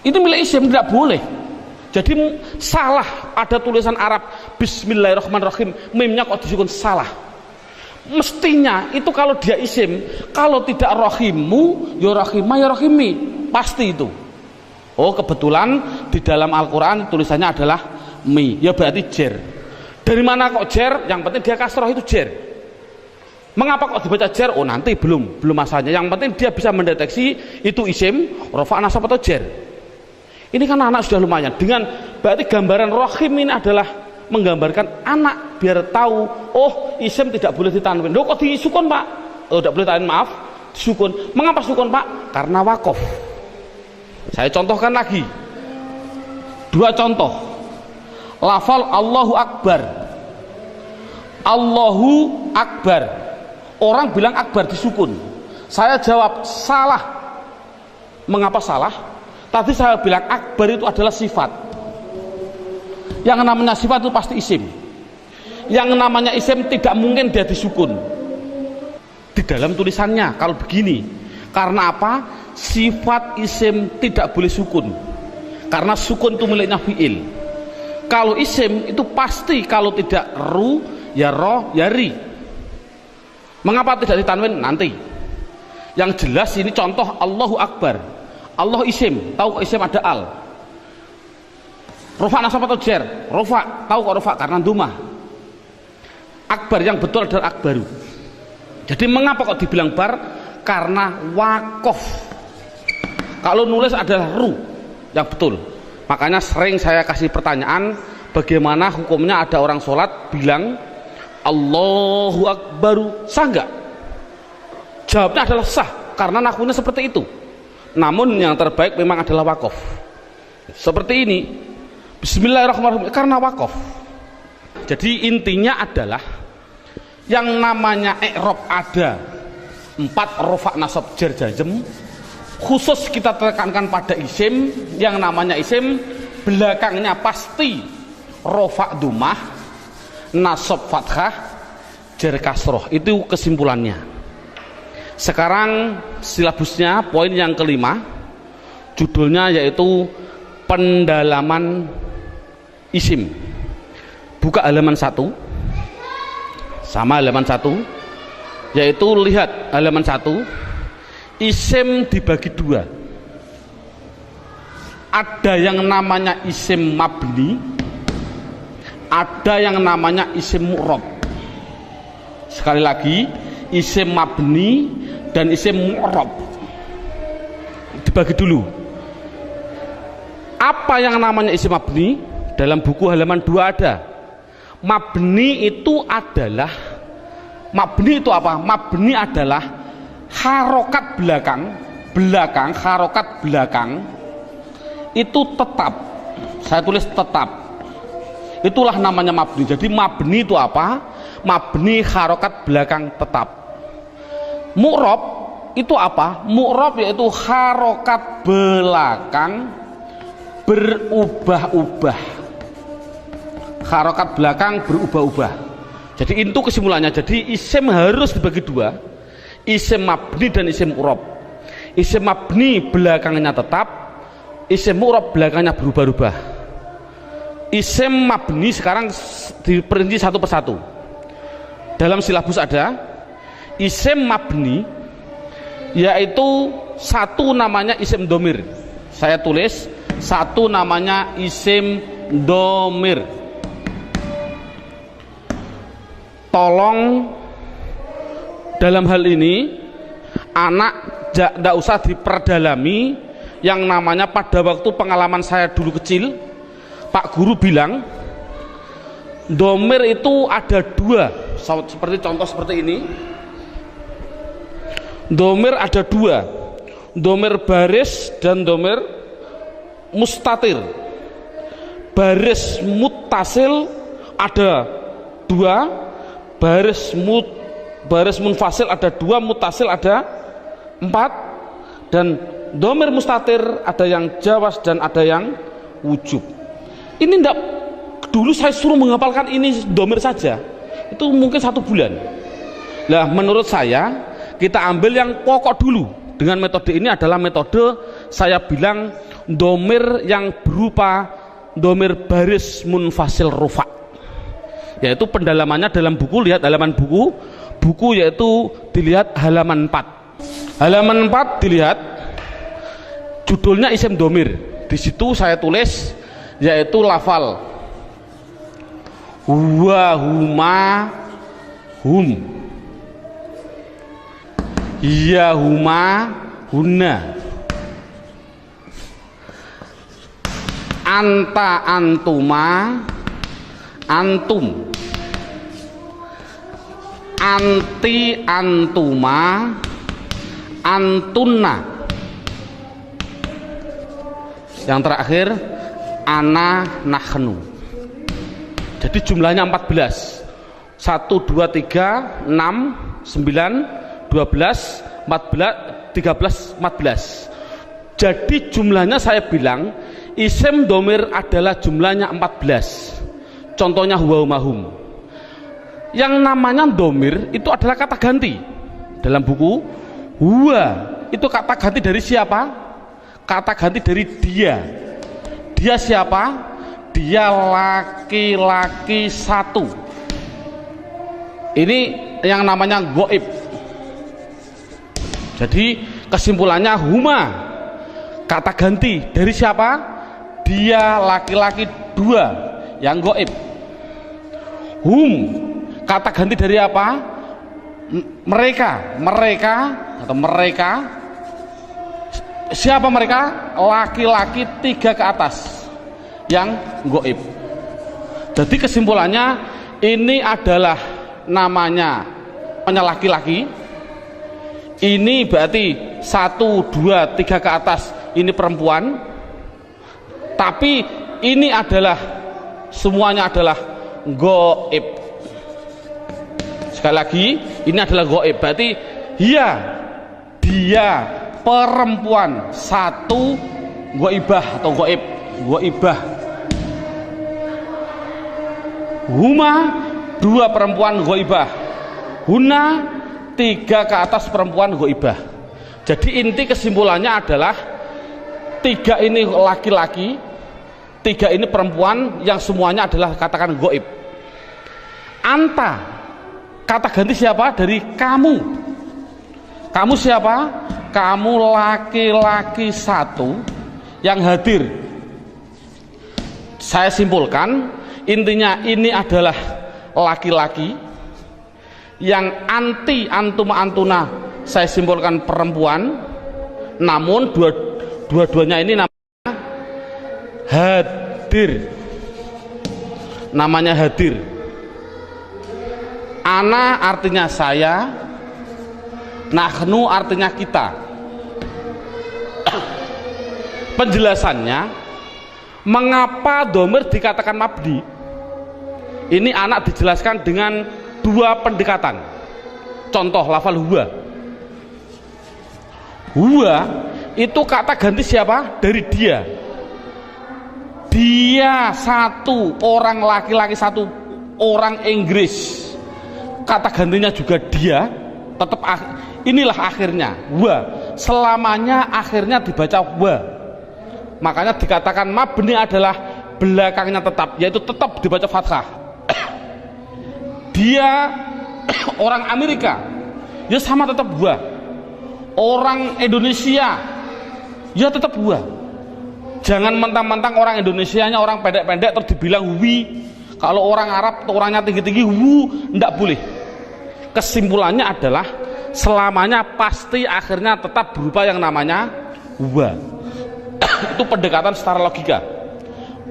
ini milik isim, tidak boleh. Jadi salah, ada tulisan Arab Bismillahirrahmanirrahim, mimnya kok disukun, salah. Mestinya itu kalau dia isim, kalau tidak rohimu ya rohimah ya rohimi, pasti itu. Oh kebetulan di dalam Al-Quran tulisannya adalah mi, ya berarti jer. Dari mana kok jer? Yang penting dia kasroh, itu jer. Mengapa kok dibaca jer? Oh nanti, belum masanya. Yang penting dia bisa mendeteksi itu isim, rofa nasab atau jer. Ini kan anak sudah lumayan. Dengan berarti gambaran rohim ini adalah menggambarkan anak biar tahu, oh isim tidak boleh ditanwin. Loh kok disukun pak? Oh tidak boleh ditanwin, maaf, disukun. Mengapa sukun pak? Karena wakof. Saya contohkan lagi 2 contoh. Lafal Allahu Akbar. Allahu Akbar, orang bilang akbar disukun. Saya jawab salah. Mengapa salah? Tadi saya bilang akbar itu adalah sifat. Yang namanya sifat itu pasti isim. Yang namanya isim tidak mungkin dia disukun. Di dalam tulisannya kalau begini. Karena apa? Sifat isim tidak boleh sukun. Karena sukun itu miliknya fi'il. Kalau isim itu pasti kalau tidak ru ya ro ya ri. Mengapa tidak ditanwin? Nanti. Yang jelas ini contoh Allahu Akbar. Allah isim, tahu kok isim ada al. Rofa nasab atau jer? Rofa, tahu kok rofa? Karena dumah. Akbar yang betul adalah akbaru. Jadi mengapa kok dibilang bar? Karena wakof. Kalau nulis adalah ru yang betul. Makanya sering saya kasih pertanyaan, bagaimana hukumnya ada orang sholat bilang Allahu Akbaru, sah nggak? Jawabnya adalah sah, karena nahwunya seperti itu. Namun yang terbaik memang adalah wakof. Seperti ini, Bismillahirrahmanirrahim, karena wakof. Jadi intinya adalah yang namanya i'rab ada 4 rofa nasab jar jazm. Khusus kita tekankan pada isim, yang namanya isim belakangnya pasti rofa dumah, nasab fathah, jar kasroh. Itu kesimpulannya. Sekarang silabusnya poin yang kelima, judulnya yaitu pendalaman isim. Buka halaman 1, sama halaman 1, yaitu lihat halaman 1, isim dibagi 2. Ada yang namanya isim mabni, ada yang namanya isim mu'rab. Sekali lagi, isim mabni dan isim mu'rab dibagi dulu. Apa yang namanya isim mabni? Dalam buku halaman 2 ada. Mabni itu adalah, mabni itu apa? Mabni adalah harokat belakang, harokat belakang itu tetap. Saya tulis tetap. Itulah namanya mabni. Jadi mabni itu apa? Mabni harokat belakang tetap. Mu'rab itu apa? Mu'rab yaitu harokat belakang berubah-ubah. Harokat belakang berubah-ubah. Jadi itu kesimpulannya. Jadi isim harus dibagi 2, isim mabni dan isim mu'rab. Isim mabni belakangnya tetap, isim mu'rab belakangnya berubah-ubah. Isim mabni sekarang diperinci satu persatu. Dalam silabus ada isim mabni, yaitu satu namanya isim domir. Saya tulis satu namanya isim domir. Tolong dalam hal ini anak tidak usah diperdalami. Yang namanya pada waktu pengalaman saya dulu kecil, Pak Guru bilang domir itu ada 2, seperti contoh seperti ini. Domir ada 2, domir baris dan domir mustatir. Baris muttasil ada 2, baris munfasil ada 2, muttasil ada 4, dan domir mustatir ada yang jawas dan ada yang wujub. Ini enggak, dulu saya suruh menghafalkan ini domir saja, itu mungkin 1 bulan. Nah, menurut saya kita ambil yang pokok dulu. Dengan metode ini adalah metode saya bilang domir yang berupa domir baris munfasil rufa, yaitu pendalamannya dalam buku. Lihat halaman buku yaitu dilihat halaman 4. Halaman 4 dilihat judulnya isim domir. Di situ saya tulis yaitu lafal huwa, huma, hum, ya, huma, hunna, anta, antuma, antum, anti, antuma, antunna. Yang terakhir ana, nahnu. Jadi jumlahnya 14. 1, 2, 3, 6, 9, 12, 14, 13, 14. Jadi jumlahnya saya bilang isim domir adalah jumlahnya 14. Contohnya huwa, hum. Yang namanya domir itu adalah kata ganti. Dalam buku huwa itu kata ganti dari siapa? Kata ganti dari dia. Dia siapa? Dia laki-laki 1. Ini yang namanya goib. Jadi kesimpulannya huma kata ganti dari siapa? Dia laki-laki 2 yang goib. Hum kata ganti dari apa? Mereka atau mereka. Siapa mereka? Laki-laki 3 ke atas yang goib. Jadi kesimpulannya ini adalah namanya laki-laki. Ini berarti 1, 2, 3 ke atas ini perempuan. Tapi ini adalah semuanya adalah goib. Sekali lagi ini adalah goib. Berarti dia perempuan 1 goibah atau goib, goibah. Huma 2 perempuan goibah. Huna 3 ke atas perempuan ghaibah. Jadi inti kesimpulannya adalah 3 ini laki-laki, 3 ini perempuan yang semuanya adalah katakan ghaib. Anta, kata ganti siapa? Dari kamu. Kamu siapa? Kamu laki-laki 1 yang hadir. Saya simpulkan, intinya ini adalah laki-laki yang anti antum antuna, saya simpulkan perempuan, namun dua-duanya ini namanya hadir. Namanya hadir. Ana artinya saya, nahnu artinya kita. Penjelasannya, mengapa domir dikatakan mabdi? Ini anak dijelaskan dengan 2 pendekatan. Contoh lafal huwa. Huwa itu kata ganti siapa? Dari dia. Dia 1 orang laki-laki, 1 orang Inggris. Kata gantinya juga dia. Tetap inilah akhirnya wa. Selamanya akhirnya dibaca wa. Makanya dikatakan mabni adalah belakangnya tetap, yaitu tetap dibaca fathah. Dia orang Amerika, ya sama tetap wa. Orang Indonesia, ya tetap wa. Jangan mentang-mentang orang Indonesianya orang pendek-pendek terus dibilang wi. Kalau orang Arab orangnya tinggi-tinggi wu, enggak boleh. Kesimpulannya adalah selamanya pasti akhirnya tetap berupa yang namanya wa. Itu pendekatan secara logika.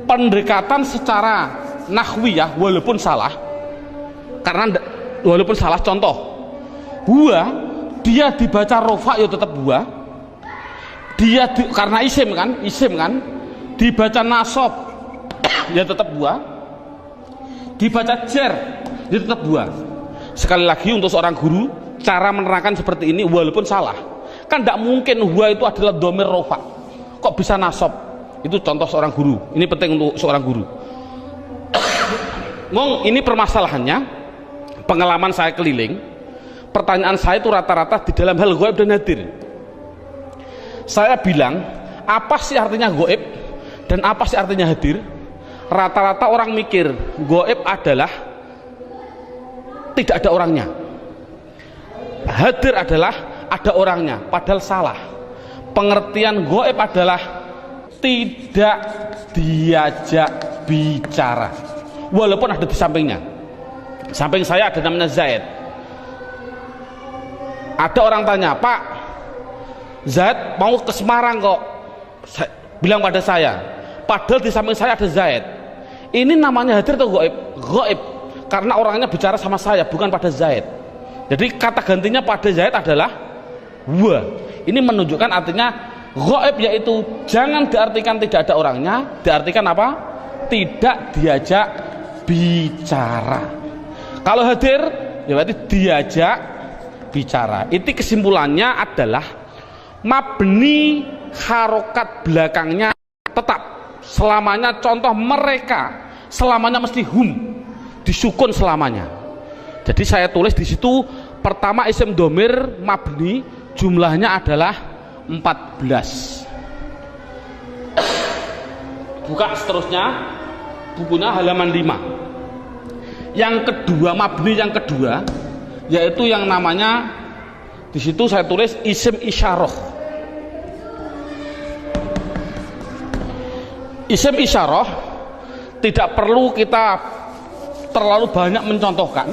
Pendekatan secara nahwiyah walaupun salah, karena walaupun salah, contoh huwa dia dibaca rofa ya tetap huwa. Dia karena isim kan dibaca nasab ya tetap huwa. Dibaca jar ya tetap huwa. Sekali lagi untuk seorang guru, cara menerangkan seperti ini walaupun salah, kan tidak mungkin huwa itu adalah domir rofa, kok bisa nasab. Itu contoh seorang guru, ini penting untuk seorang guru. Ngomong ini permasalahannya, pengalaman saya keliling, pertanyaan saya itu rata-rata di dalam hal ghaib dan hadir. Saya bilang, apa sih artinya ghaib dan apa sih artinya hadir? Rata-rata orang mikir ghaib adalah tidak ada orangnya, hadir adalah ada orangnya, padahal salah. Pengertian ghaib adalah tidak diajak bicara, walaupun ada di sampingnya. Samping saya ada namanya Zaid. Ada orang tanya, Pak Zaid mau ke Semarang kok, bilang pada saya, padahal di samping saya ada Zaid. Ini namanya hadir atau ghaib? Ghaib, karena orangnya bicara sama saya, bukan pada Zaid. Jadi kata gantinya pada Zaid adalah wa. Ini menunjukkan artinya ghaib, yaitu jangan diartikan tidak ada orangnya, diartikan apa? Tidak diajak bicara. Kalau hadir ya berarti diajak bicara. Itu kesimpulannya adalah mabni harokat belakangnya tetap selamanya. Contoh mereka selamanya mesti hum, disukun selamanya. Jadi saya tulis di situ pertama isim domir mabni jumlahnya adalah 14. Buka seterusnya bukunya halaman 5. Yang kedua, mabni yang kedua yaitu yang namanya di situ saya tulis isim isyarah. Isim isyarah tidak perlu kita terlalu banyak mencontohkan.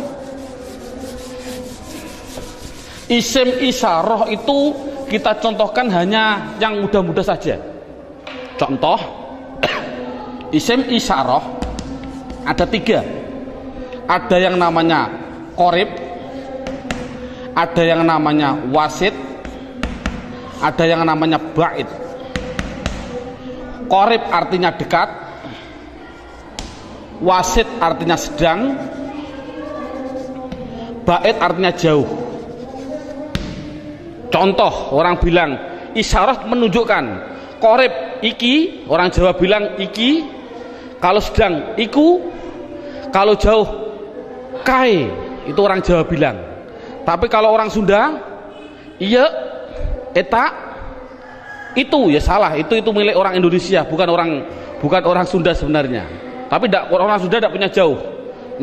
Isim isyarah itu kita contohkan hanya yang mudah-mudah saja. Contoh isim isyarah ada 3. Ada yang namanya qorib, ada yang namanya wasit, ada yang namanya ba'id. Qorib artinya dekat, wasit artinya sedang, ba'id artinya jauh. Contoh, orang bilang isyarat menunjukkan qorib iki, orang Jawa bilang iki, kalau sedang iku, kalau jauh kai, itu orang Jawa bilang. Tapi kalau orang Sunda, iya, eta, itu ya salah. Itu milik orang Indonesia, bukan orang Sunda sebenarnya. Tapi orang Sunda tidak punya jauh,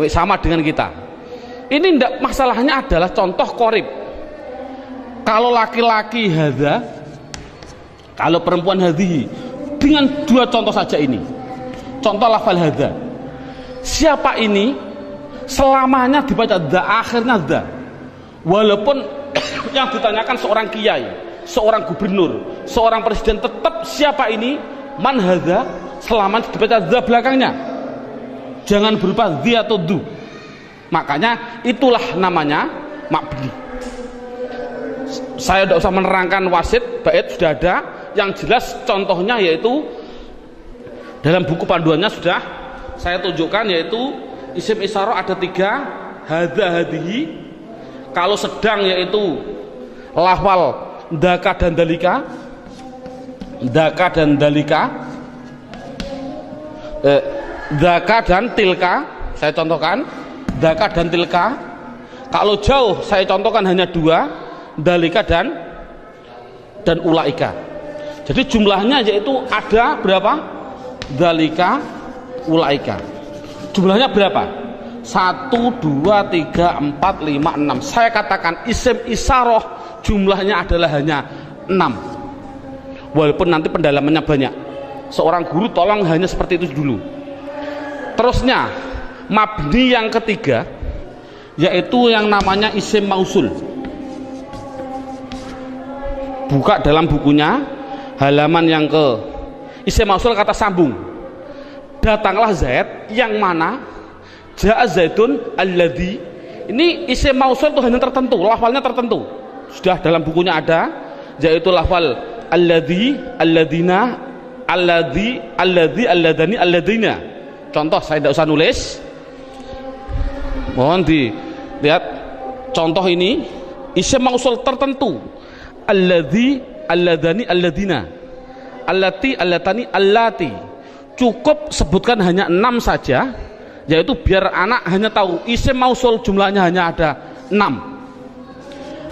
sama dengan kita. Ini tidak, masalahnya adalah contoh korib. Kalau laki-laki hadza, kalau perempuan hadhihi, dengan dua contoh saja ini. Contoh lafal hadza. Siapa ini selamanya dibaca dza, akhirnya dza. Walaupun yang ditanyakan seorang kiai, seorang gubernur, seorang presiden, tetap siapa ini, man hadza, selamanya dibaca dza belakangnya. Jangan berupa dzi atau du. Makanya itulah namanya mabni. Saya tidak usah menerangkan wasit, bait sudah ada. Yang jelas contohnya yaitu dalam buku panduannya sudah saya tunjukkan, yaitu isim isyarah ada 3, hadza hadhihi. Kalau sedang yaitu lafal daka dan dalika, daka dan dalika, daka dan tilka. Saya contohkan daka dan tilka. Kalau jauh saya contohkan hanya 2, dalika dan ulaika. Jadi jumlahnya yaitu ada berapa? Dalika, ulaika. Jumlahnya berapa? 1, 2, 3, 4, 5, 6. Saya katakan isim isyarah jumlahnya adalah hanya 6. Walaupun nanti pendalamannya banyak. Seorang guru tolong hanya seperti itu dulu. Terusnya mabni yang ketiga yaitu yang namanya isim mausul. Buka dalam bukunya halaman yang ke isim mausul, kata sambung. Datanglah Zaid, yang mana ja'a Zaidun alladzi. Ini isim mausul itu hanya tertentu, lafalnya tertentu. Sudah dalam bukunya ada, yaitu lafal alladzi, alladzina, alladzi, alladani, alladzina. Contoh saya tidak usah nulis. Mohon dilihat contoh ini, isim mausul tertentu. Alladzi, alladani, alladzina, allati, allatani, allati. Cukup sebutkan hanya 6 saja, yaitu biar anak hanya tahu isim mausul jumlahnya hanya ada 6.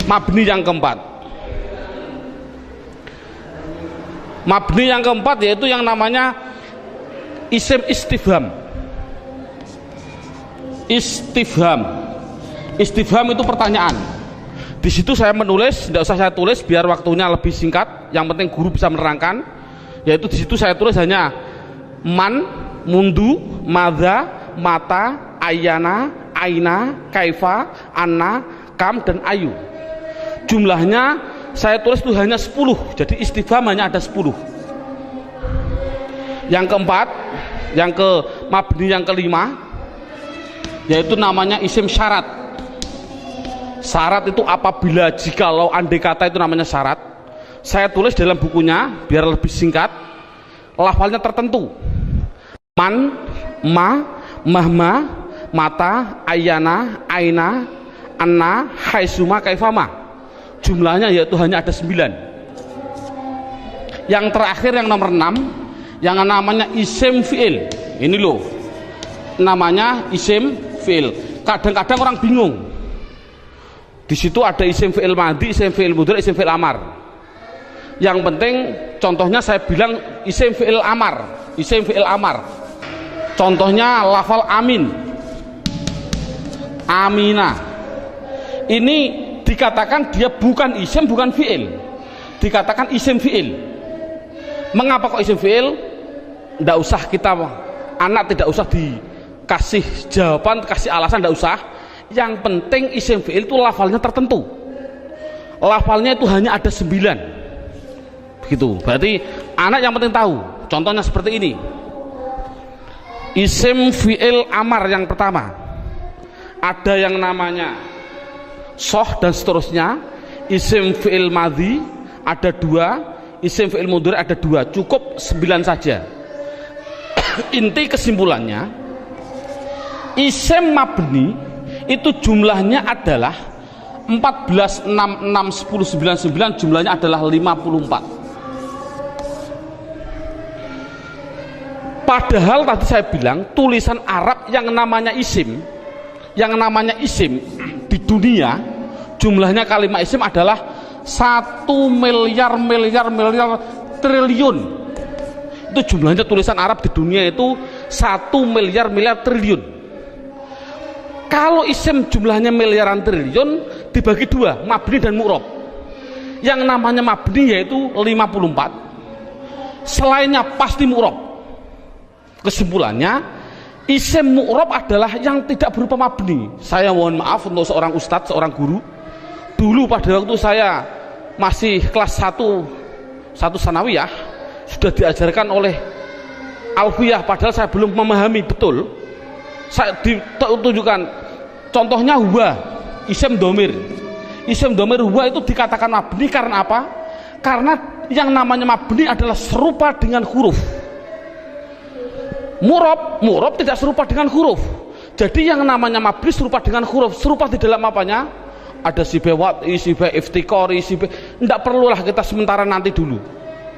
Mabni yang keempat. Mabni yang keempat yaitu yang namanya isim istifham. Istifham. Istifham itu pertanyaan. Di situ saya menulis, tidak usah saya tulis biar waktunya lebih singkat. Yang penting guru bisa menerangkan. Yaitu di situ saya tulis hanya man, mundu, madza, mata, ayana, aina, kaifa, anna, kam, dan ayu. Jumlahnya saya tulis itu hanya 10. Jadi istifham hanya ada 10. Yang keempat, yang ke mabni yang kelima, yaitu namanya isim syarat. Syarat itu apabila, jikalau, andai kata, itu namanya syarat. Saya tulis dalam bukunya biar lebih singkat. Lafalnya tertentu. Man, ma, mahma, mata, ayana, aina, anna, haisuma, kaifama. Jumlahnya yaitu hanya ada 9. Yang terakhir yang nomor 6, yang namanya isim fi'il. Ini loh, namanya isim fi'il. Kadang-kadang orang bingung. Di situ ada isim fi'il madhi, isim fi'il mudhari, isim fi'il amar. Yang penting contohnya saya bilang isim fi'il amar, isim fi'il amar. Contohnya lafal amin, amina. Ini dikatakan dia bukan isim, bukan fi'il. Dikatakan isim fi'il. Mengapa kok isim fi'il? Tidak usah kita, anak tidak usah dikasih jawaban, kasih alasan, tidak usah. Yang penting isim fi'il itu lafalnya tertentu. Lafalnya itu hanya ada 9. Begitu. Berarti anak yang penting tahu. Contohnya seperti ini. Isim fi'il amar yang pertama. Ada yang namanya soh dan seterusnya. Isim fi'il madhi ada 2. Isim fi'il mudhari ada 2. Cukup 9 saja. Inti kesimpulannya, isim mabni itu jumlahnya adalah 14, 6, 6, 10, 9, 9, jumlahnya adalah 54. Padahal tadi saya bilang tulisan Arab yang namanya isim di dunia jumlahnya kalimat isim adalah 1 miliar triliun. Itu jumlahnya tulisan Arab di dunia itu 1 miliar triliun. Kalau isim jumlahnya miliaran triliun dibagi dua, mabni dan mu'rob. Yang namanya mabni yaitu 54, selainnya pasti mu'rob. Kesimpulannya, isim mu'rob adalah yang tidak berupa mabni. Saya mohon maaf untuk seorang ustadz, seorang guru. Dulu pada waktu saya masih kelas 1 sanawiyah sudah diajarkan oleh alfiyah, padahal saya belum memahami betul. Saya ditunjukkan contohnya huwa, isim domir. Isim domir huwa itu dikatakan mabni karena apa? Karena yang namanya mabni adalah serupa dengan huruf. Mu'rob tidak serupa dengan huruf. Jadi yang namanya mabni serupa dengan huruf. Serupa di dalam apanya? Ada sibah wat'i, sibah iftikori, sibah. Tidak perlulah kita sementara, nanti dulu.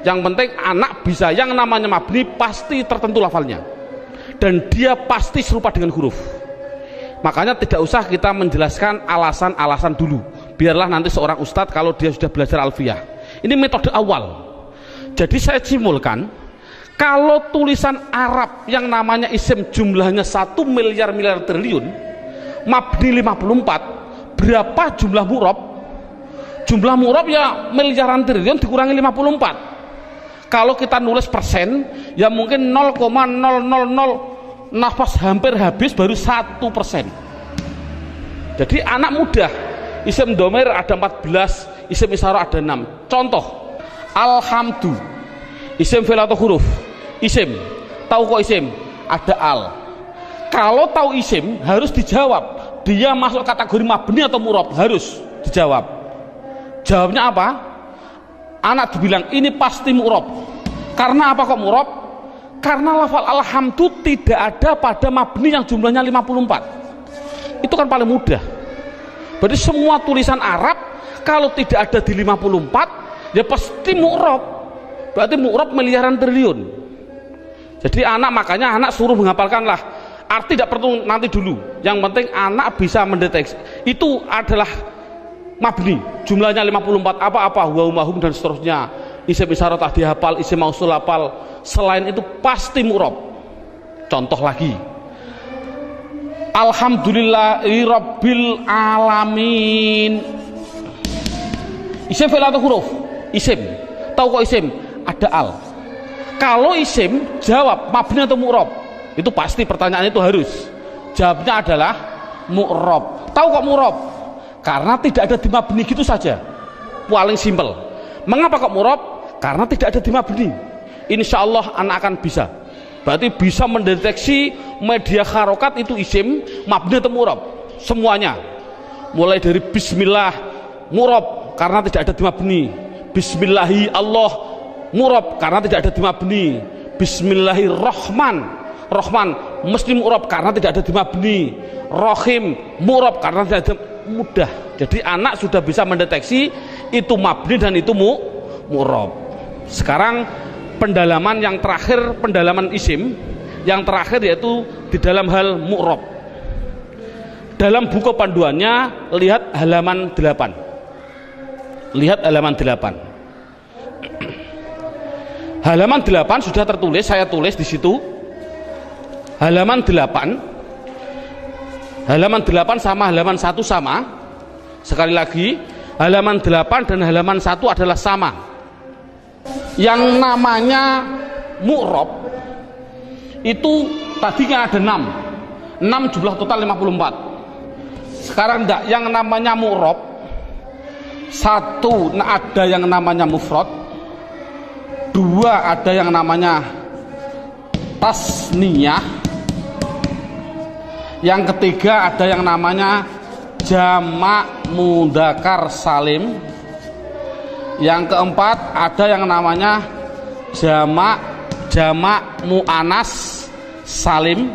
Yang penting anak bisa, yang namanya mabni pasti tertentu lafalnya, dan dia pasti serupa dengan huruf. Makanya tidak usah kita menjelaskan alasan-alasan dulu, biarlah nanti seorang ustadz kalau dia sudah belajar alfiyah. Ini metode awal. Jadi saya simpulkan, kalau tulisan Arab yang namanya isim jumlahnya 1 miliar triliun, mabni 54, berapa jumlah mu'rob? Jumlah mu'rob ya miliaran triliun dikurangi 54. Kalau kita nulis persen, ya mungkin 0,000 nafas hampir habis baru 1%. Jadi anak mudah. Isim domir ada 14, isim isyarah ada 6. Contoh, alhamdu, isim fi'il atau huruf? Isim. Tahu kok isim? Ada al. Kalau tahu isim harus dijawab, dia masuk kategori mabni atau mu'rob, harus dijawab. Jawabnya apa? Anak dibilang ini pasti mu'rob. Karena apa kok mu'rob? Karena lafal alhamdu tidak ada pada mabni yang jumlahnya 54. Itu kan paling mudah. Berarti semua tulisan Arab kalau tidak ada di 54 ya pasti mu'rob. Berarti mu'rob miliaran triliun. Jadi makanya anak suruh menghafalkanlah. Arti tidak perlu nanti dulu. Yang penting anak bisa mendeteksi. Itu adalah mabni, jumlahnya 54, apa-apa, huwa, dan seterusnya. Isim isyarah tak dihafal, isim mausul hafal. Selain itu pasti mu'rob. Contoh lagi, alhamdulillahi rabbil alamin. Isim fi'il atau huruf? Isim. Tahu kok isim? Ada al. Kalau isim, jawab mabni atau mu'rob? Itu pasti, pertanyaan itu harus. Jawabnya adalah mu'rob. Tahu kok mu'rob? Karena tidak ada di mabni, gitu saja. Paling simpel. Mengapa kok mu'rob? Karena tidak ada di mabni. Insya Allah anak akan bisa. Berarti bisa mendeteksi media harokat itu isim, mabni atau mu'rob. Semuanya. Mulai dari bismillah, mu'rob karena tidak ada di mabni. Bismillahi Allah, mu'rob karena tidak ada di mabni. Bismillahirrahman, Rahman mesti mu'rob karena tidak ada di mabni. Rahim mu'rob karena tidak ada. Mudah. Jadi anak sudah bisa mendeteksi itu mabni dan itu mu'rob. Sekarang pendalaman yang terakhir, pendalaman isim yang terakhir yaitu di dalam hal mu'rob. Dalam buku panduannya lihat halaman 8. Lihat halaman 8. Halaman 8 sudah tertulis, saya tulis di situ. Halaman 8. Halaman 8 sama halaman 1 sama. Sekali lagi, halaman 8 dan halaman 1 adalah sama. Yang namanya mu'rob itu tadinya ada 6. 6 jumlah total 54. Sekarang enggak, yang namanya mu'rob 1 ada yang namanya mufrad, 2 ada yang namanya tasniyah, yang ketiga ada yang namanya jamak mudzakkar salim, yang keempat ada yang namanya jamak muannas salim,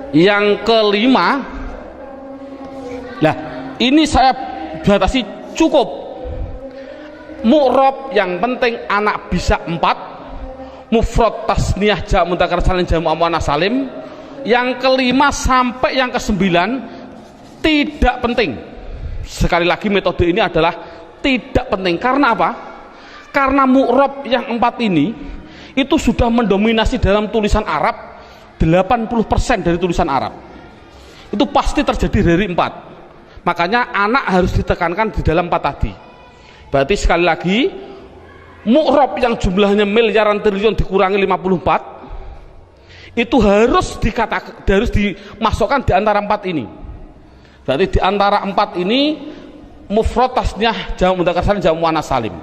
yang kelima, nah ini saya batasi cukup mu'rob yang penting anak bisa 4, mufrad tasniyah jamak mudzakkar salim jamak muannas salim. Yang kelima sampai yang ke-9 tidak penting. Sekali lagi metode ini adalah tidak penting. Karena apa? Karena mu'rab yang 4 ini itu sudah mendominasi dalam tulisan Arab. 80% dari tulisan Arab itu pasti terjadi dari 4. Makanya anak harus ditekankan di dalam 4 tadi. Berarti sekali lagi, mu'rab yang jumlahnya miliaran triliun dikurangi 54 itu harus dimasukkan di antara 4 ini. Berarti di antara 4 ini mufrad, tasniyah, jamak mudzakkar salim, jamak muannats salim.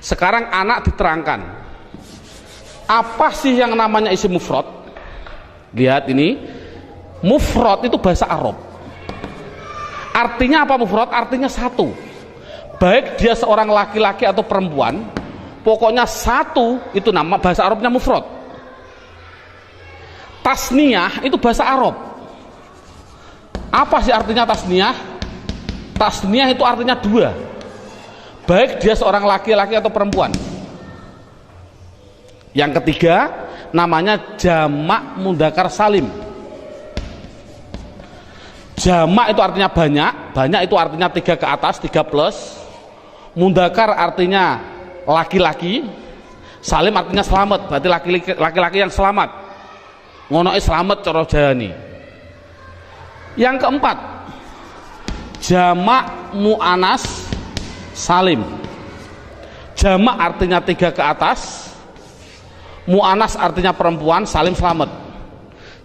Sekarang anak diterangkan apa sih yang namanya isim mufrad. Lihat ini, mufrad itu bahasa Arab. Artinya apa mufrad? Artinya satu. Baik dia seorang laki-laki atau perempuan, pokoknya satu, itu nama bahasa Arabnya mufrad. Tasniyah itu bahasa Arab. Apa sih artinya tasniyah? Tasniyah itu artinya 2. Baik dia seorang laki-laki atau perempuan. Yang ketiga namanya jamak mudzakkar salim. Jamak itu artinya banyak, banyak itu artinya 3 ke atas, 3 plus. Mudzakkar artinya laki-laki, salim artinya selamat, berarti laki-laki yang selamat. Ngonoke selamat cara jayane. Yang keempat, jamak muannats salim. Jamak artinya 3 ke atas, muannats artinya perempuan, salim selamat.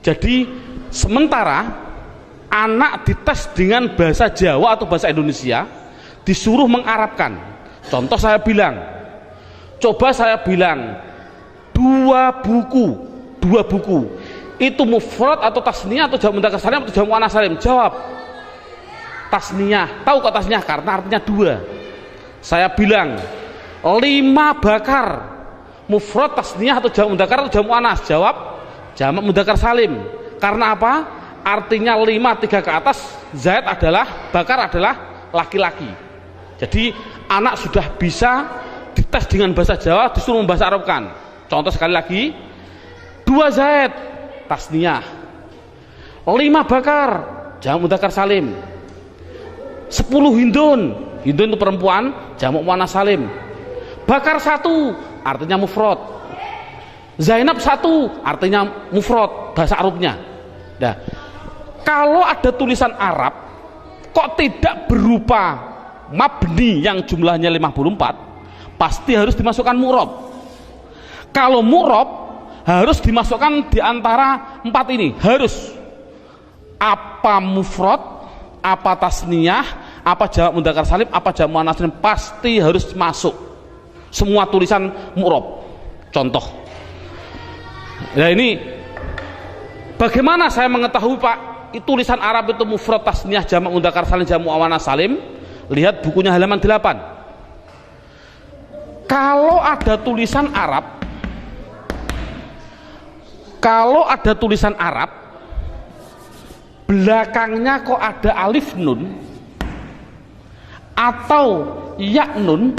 Jadi sementara anak dites dengan bahasa Jawa atau bahasa Indonesia, disuruh mengarabkan. Contoh saya bilang, coba saya bilang 2 buku itu mufrad atau tasniyah atau jamak mudzakkar salim atau jamak muannats salim? Jawab tasniyah. Tahu kok tasniyah? Karena artinya 2. Saya bilang 5 bakar, mufrad, tasniyah atau jamak mudzakkar atau jamak muannats? Jawab jamak mudzakkar salim. Karena apa? Artinya 5, 3 ke atas, zaid adalah, bakar adalah laki-laki. Jadi anak sudah bisa dites dengan bahasa Jawa, disuruh membahasa Arabkan. Contoh sekali lagi, 2 zaid tasniyah, 5 bakar jamak mudzakkar salim, 10 hindun itu perempuan, jamak muannats salim. Bakar 1 artinya mufrad, Zainab 1 artinya mufrad bahasa Arabnya. Nah, kalau ada tulisan Arab kok tidak berupa mabni yang jumlahnya 54, pasti harus dimasukkan mu'rab. Kalau mu'rab harus dimasukkan di antara 4 ini, harus apa mufrad, apa tasniyah, apa jamak mudzakkar salim, apa jamak muannats salim, pasti harus masuk semua tulisan mu'rab. Contoh, nah ini bagaimana saya mengetahui Pak tulisan Arab itu mufrad, tasniyah, jamak mudzakkar salim, jamak muannats salim? Lihat bukunya halaman 8. Kalau ada tulisan Arab, belakangnya kok ada alif nun atau ya nun,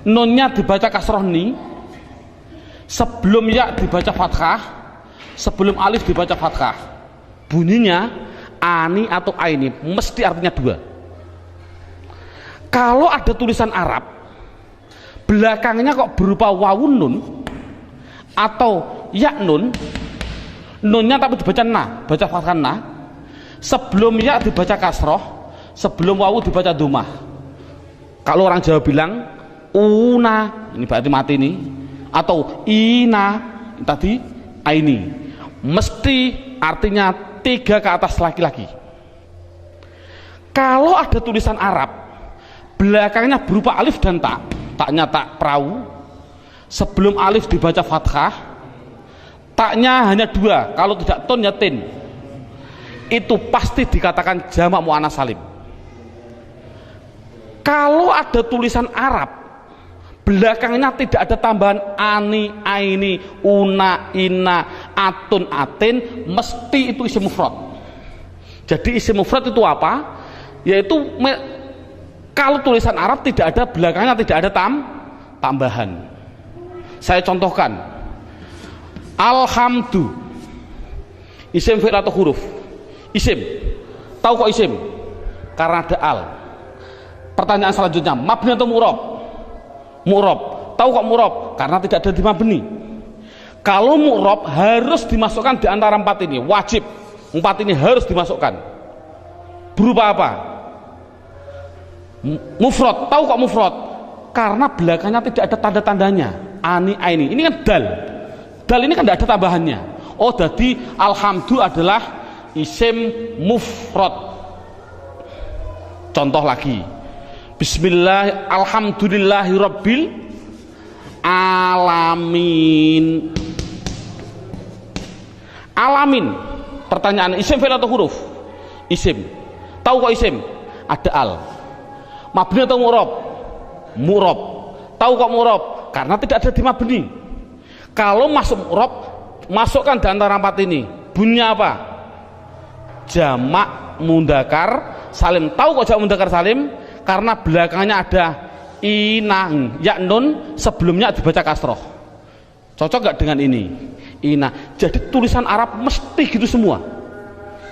nunnya dibaca kasroh ni, sebelum ya dibaca fathah, sebelum alif dibaca fathah, bunyinya ani atau aini, mesti artinya 2. Kalau ada tulisan Arab belakangnya kok berupa wawun nun atau ya nun, nunnya tapi dibaca na, baca fathah na, sebelum ya dibaca kasroh, sebelum wawu dibaca dhammah. Kalau orang Jawa bilang una, ini berarti mati nih, atau ina tadi aini, mesti artinya 3 ke atas laki-laki. Kalau ada tulisan Arab belakangnya berupa alif dan tak, taknya tak perahu, sebelum alif dibaca fathah, taknya hanya 2, kalau tidak ton ya tin, itu pasti dikatakan jamak muannats salim. Kalau ada tulisan Arab belakangnya tidak ada tambahan ani, aini, una, ina, atun, atin, mesti itu isim mufrad. Jadi isim mufrad itu apa? Yaitu kalau tulisan Arab tidak ada belakangnya tidak ada tambahan. Saya contohkan, alhamdu, isim fi'il atau huruf? Isim. tahu kok isim? Karena ada al. Pertanyaan selanjutnya, mabni atau mu'rab? Mu'rab. Tahu kok mu'rab? Karena tidak ada di mabni. Kalau mu'rab harus dimasukkan di antara empat ini, wajib. Empat ini harus dimasukkan. Berupa apa? Mufrad. Tahu kok mufrad? Karena belakangnya tidak ada tanda-tandanya. Ani, aini. Ini kan dal. Dal ini kan tidak ada tambahannya. Oh, jadi alhamdu adalah isim mufrad. Contoh lagi. Bismillah, alhamdulillahirabbil alamin. Alamin. Pertanyaan, isim fi'il atau huruf? Isim. Tahu kok isim? Ada al. Mabni atau mu'rab? Mu'rab. Tahu kok mu'rab? Karena tidak ada di mabni. Kalau masuk mu'rab, masukkan di antara empat ini. Bunyinya apa? Jamak mudzakkar salim. Tahu kok jamak mudzakkar salim? Karena belakangnya ada inang, ya nun, sebelumnya dibaca kasroh. Cocok gak dengan ini? Ina. Jadi tulisan Arab mesti gitu semua.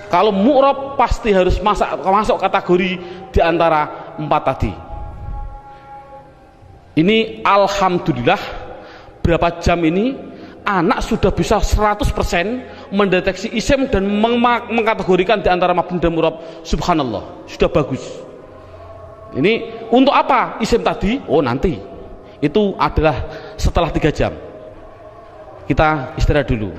Kalau mu'rab pasti harus masuk kategori di antara empat tadi. Ini alhamdulillah berapa jam ini anak sudah bisa 100% mendeteksi isim dan mengkategorikan di antara mabni dan mu'rab. Subhanallah, sudah bagus. Ini untuk apa isim tadi? Oh, nanti itu adalah setelah 3 jam. Kita istirahat dulu.